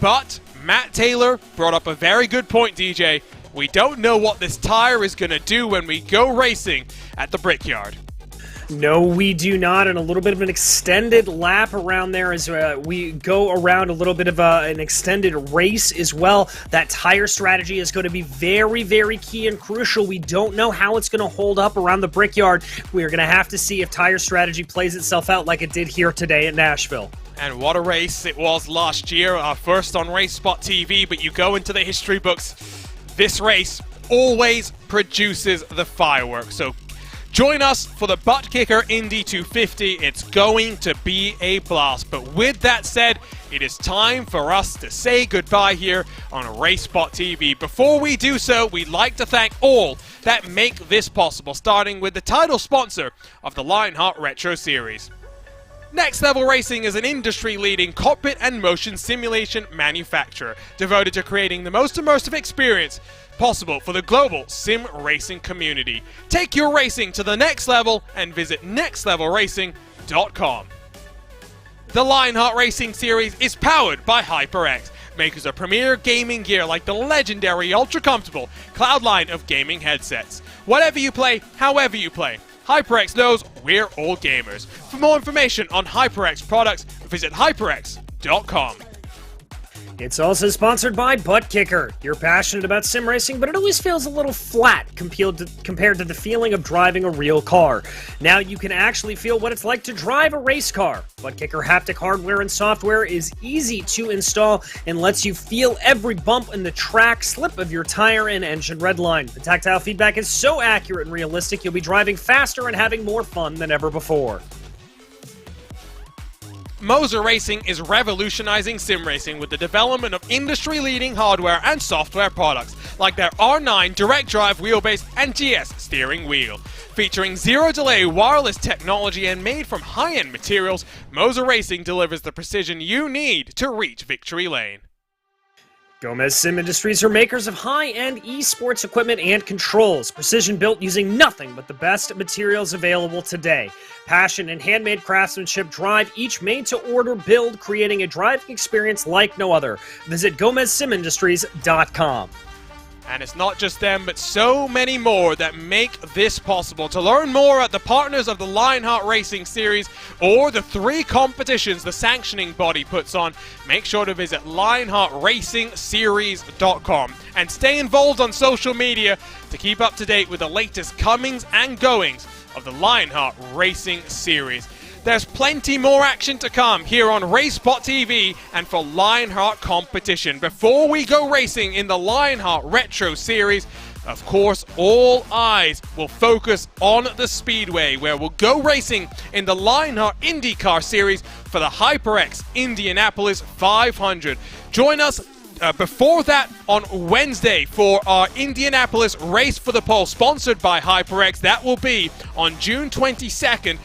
But Matt Taylor brought up a very good point, DJ. We don't know what this tire is going to do when we go racing at the Brickyard. No, we do not, and a little bit of an extended lap around there as we go around a little bit of an extended race as well. That tire strategy is going to be very, very key and crucial. We don't know how it's going to hold up around the Brickyard. We're going to have to see if tire strategy plays itself out like it did here today at Nashville. And what a race it was last year, our first on Race Spot TV, but you go into the history books, this race always produces the fireworks. So join us for the Butt Kicker Indy 250. It's going to be a blast. But with that said, it is time for us to say goodbye here on Race Spot TV. Before we do so, we'd like to thank all that make this possible, starting with the title sponsor of the Lionheart Retro Series. Next Level Racing is an industry-leading cockpit and motion simulation manufacturer devoted to creating the most immersive experience possible for the global sim racing community. Take your racing to the next level and visit nextlevelracing.com. The Lionheart Racing Series is powered by HyperX, makers of premier gaming gear like the legendary ultra-comfortable Cloud line of gaming headsets. Whatever you play, however you play, HyperX knows we're all gamers. For more information on HyperX products, visit hyperx.com. It's also sponsored by Butt Kicker. You're passionate about sim racing, but it always feels a little flat compared to the feeling of driving a real car. Now you can actually feel what it's like to drive a race car. Butt Kicker haptic hardware and software is easy to install and lets you feel every bump in the track, slip of your tire, and engine redline. The tactile feedback is so accurate and realistic, you'll be driving faster and having more fun than ever before. MOZA Racing is revolutionizing sim racing with the development of industry-leading hardware and software products like their R9 direct drive wheelbase and GS steering wheel. Featuring zero-delay wireless technology and made from high-end materials, MOZA Racing delivers the precision you need to reach victory lane. Gomez Sim Industries are makers of high-end esports equipment and controls, precision-built using nothing but the best materials available today. Passion and handmade craftsmanship drive each made-to-order build, creating a driving experience like no other. Visit GomezSimIndustries.com. And it's not just them, but so many more that make this possible. To learn more at the partners of the Lionheart Racing Series or the 3 competitions the sanctioning body puts on, make sure to visit LionheartRacingSeries.com and stay involved on social media to keep up to date with the latest comings and goings of the Lionheart Racing Series. There's plenty more action to come here on RaceBot TV and for Lionheart competition. Before we go racing in the Lionheart Retro Series, of course, all eyes will focus on the Speedway, where we'll go racing in the Lionheart IndyCar Series for the HyperX Indianapolis 500. Join us before that on Wednesday for our Indianapolis Race for the Pole, sponsored by HyperX. That will be on June 22nd.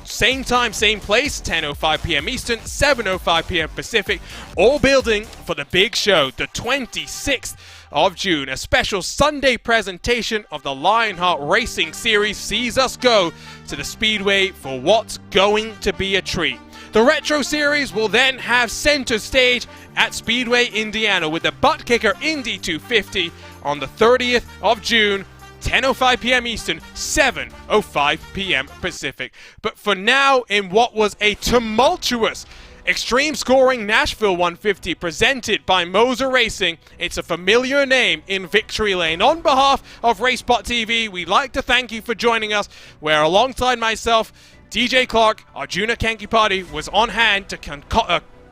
Same time, same place, 10:05 p.m. Eastern, 7:05 p.m. Pacific, all building for the big show, the 26th of June. A special Sunday presentation of the Lionheart Racing Series sees us go to the Speedway for what's going to be a treat. The Retro Series will then have center stage at Speedway, Indiana, with the Butt Kicker Indy 250 on the 30th of June, 10:05 p.m. Eastern, 7:05 p.m. Pacific. But for now, in what was a tumultuous Xtreme scoring Nashville 150 presented by MOZA Racing, it's a familiar name in victory lane. On behalf of RaceBot TV, we'd like to thank you for joining us, where alongside myself, DJ Clark, Arjuna Kankipati, was on hand to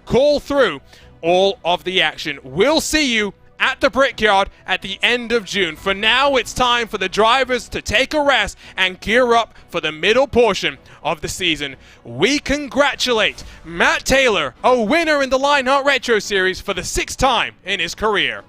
call through all of the action. We'll see you at the Brickyard at the end of June. For now, it's time for the drivers to take a rest and gear up for the middle portion of the season. We congratulate Matt Taylor, a winner in the Lionheart Retro Series for the 6th time in his career.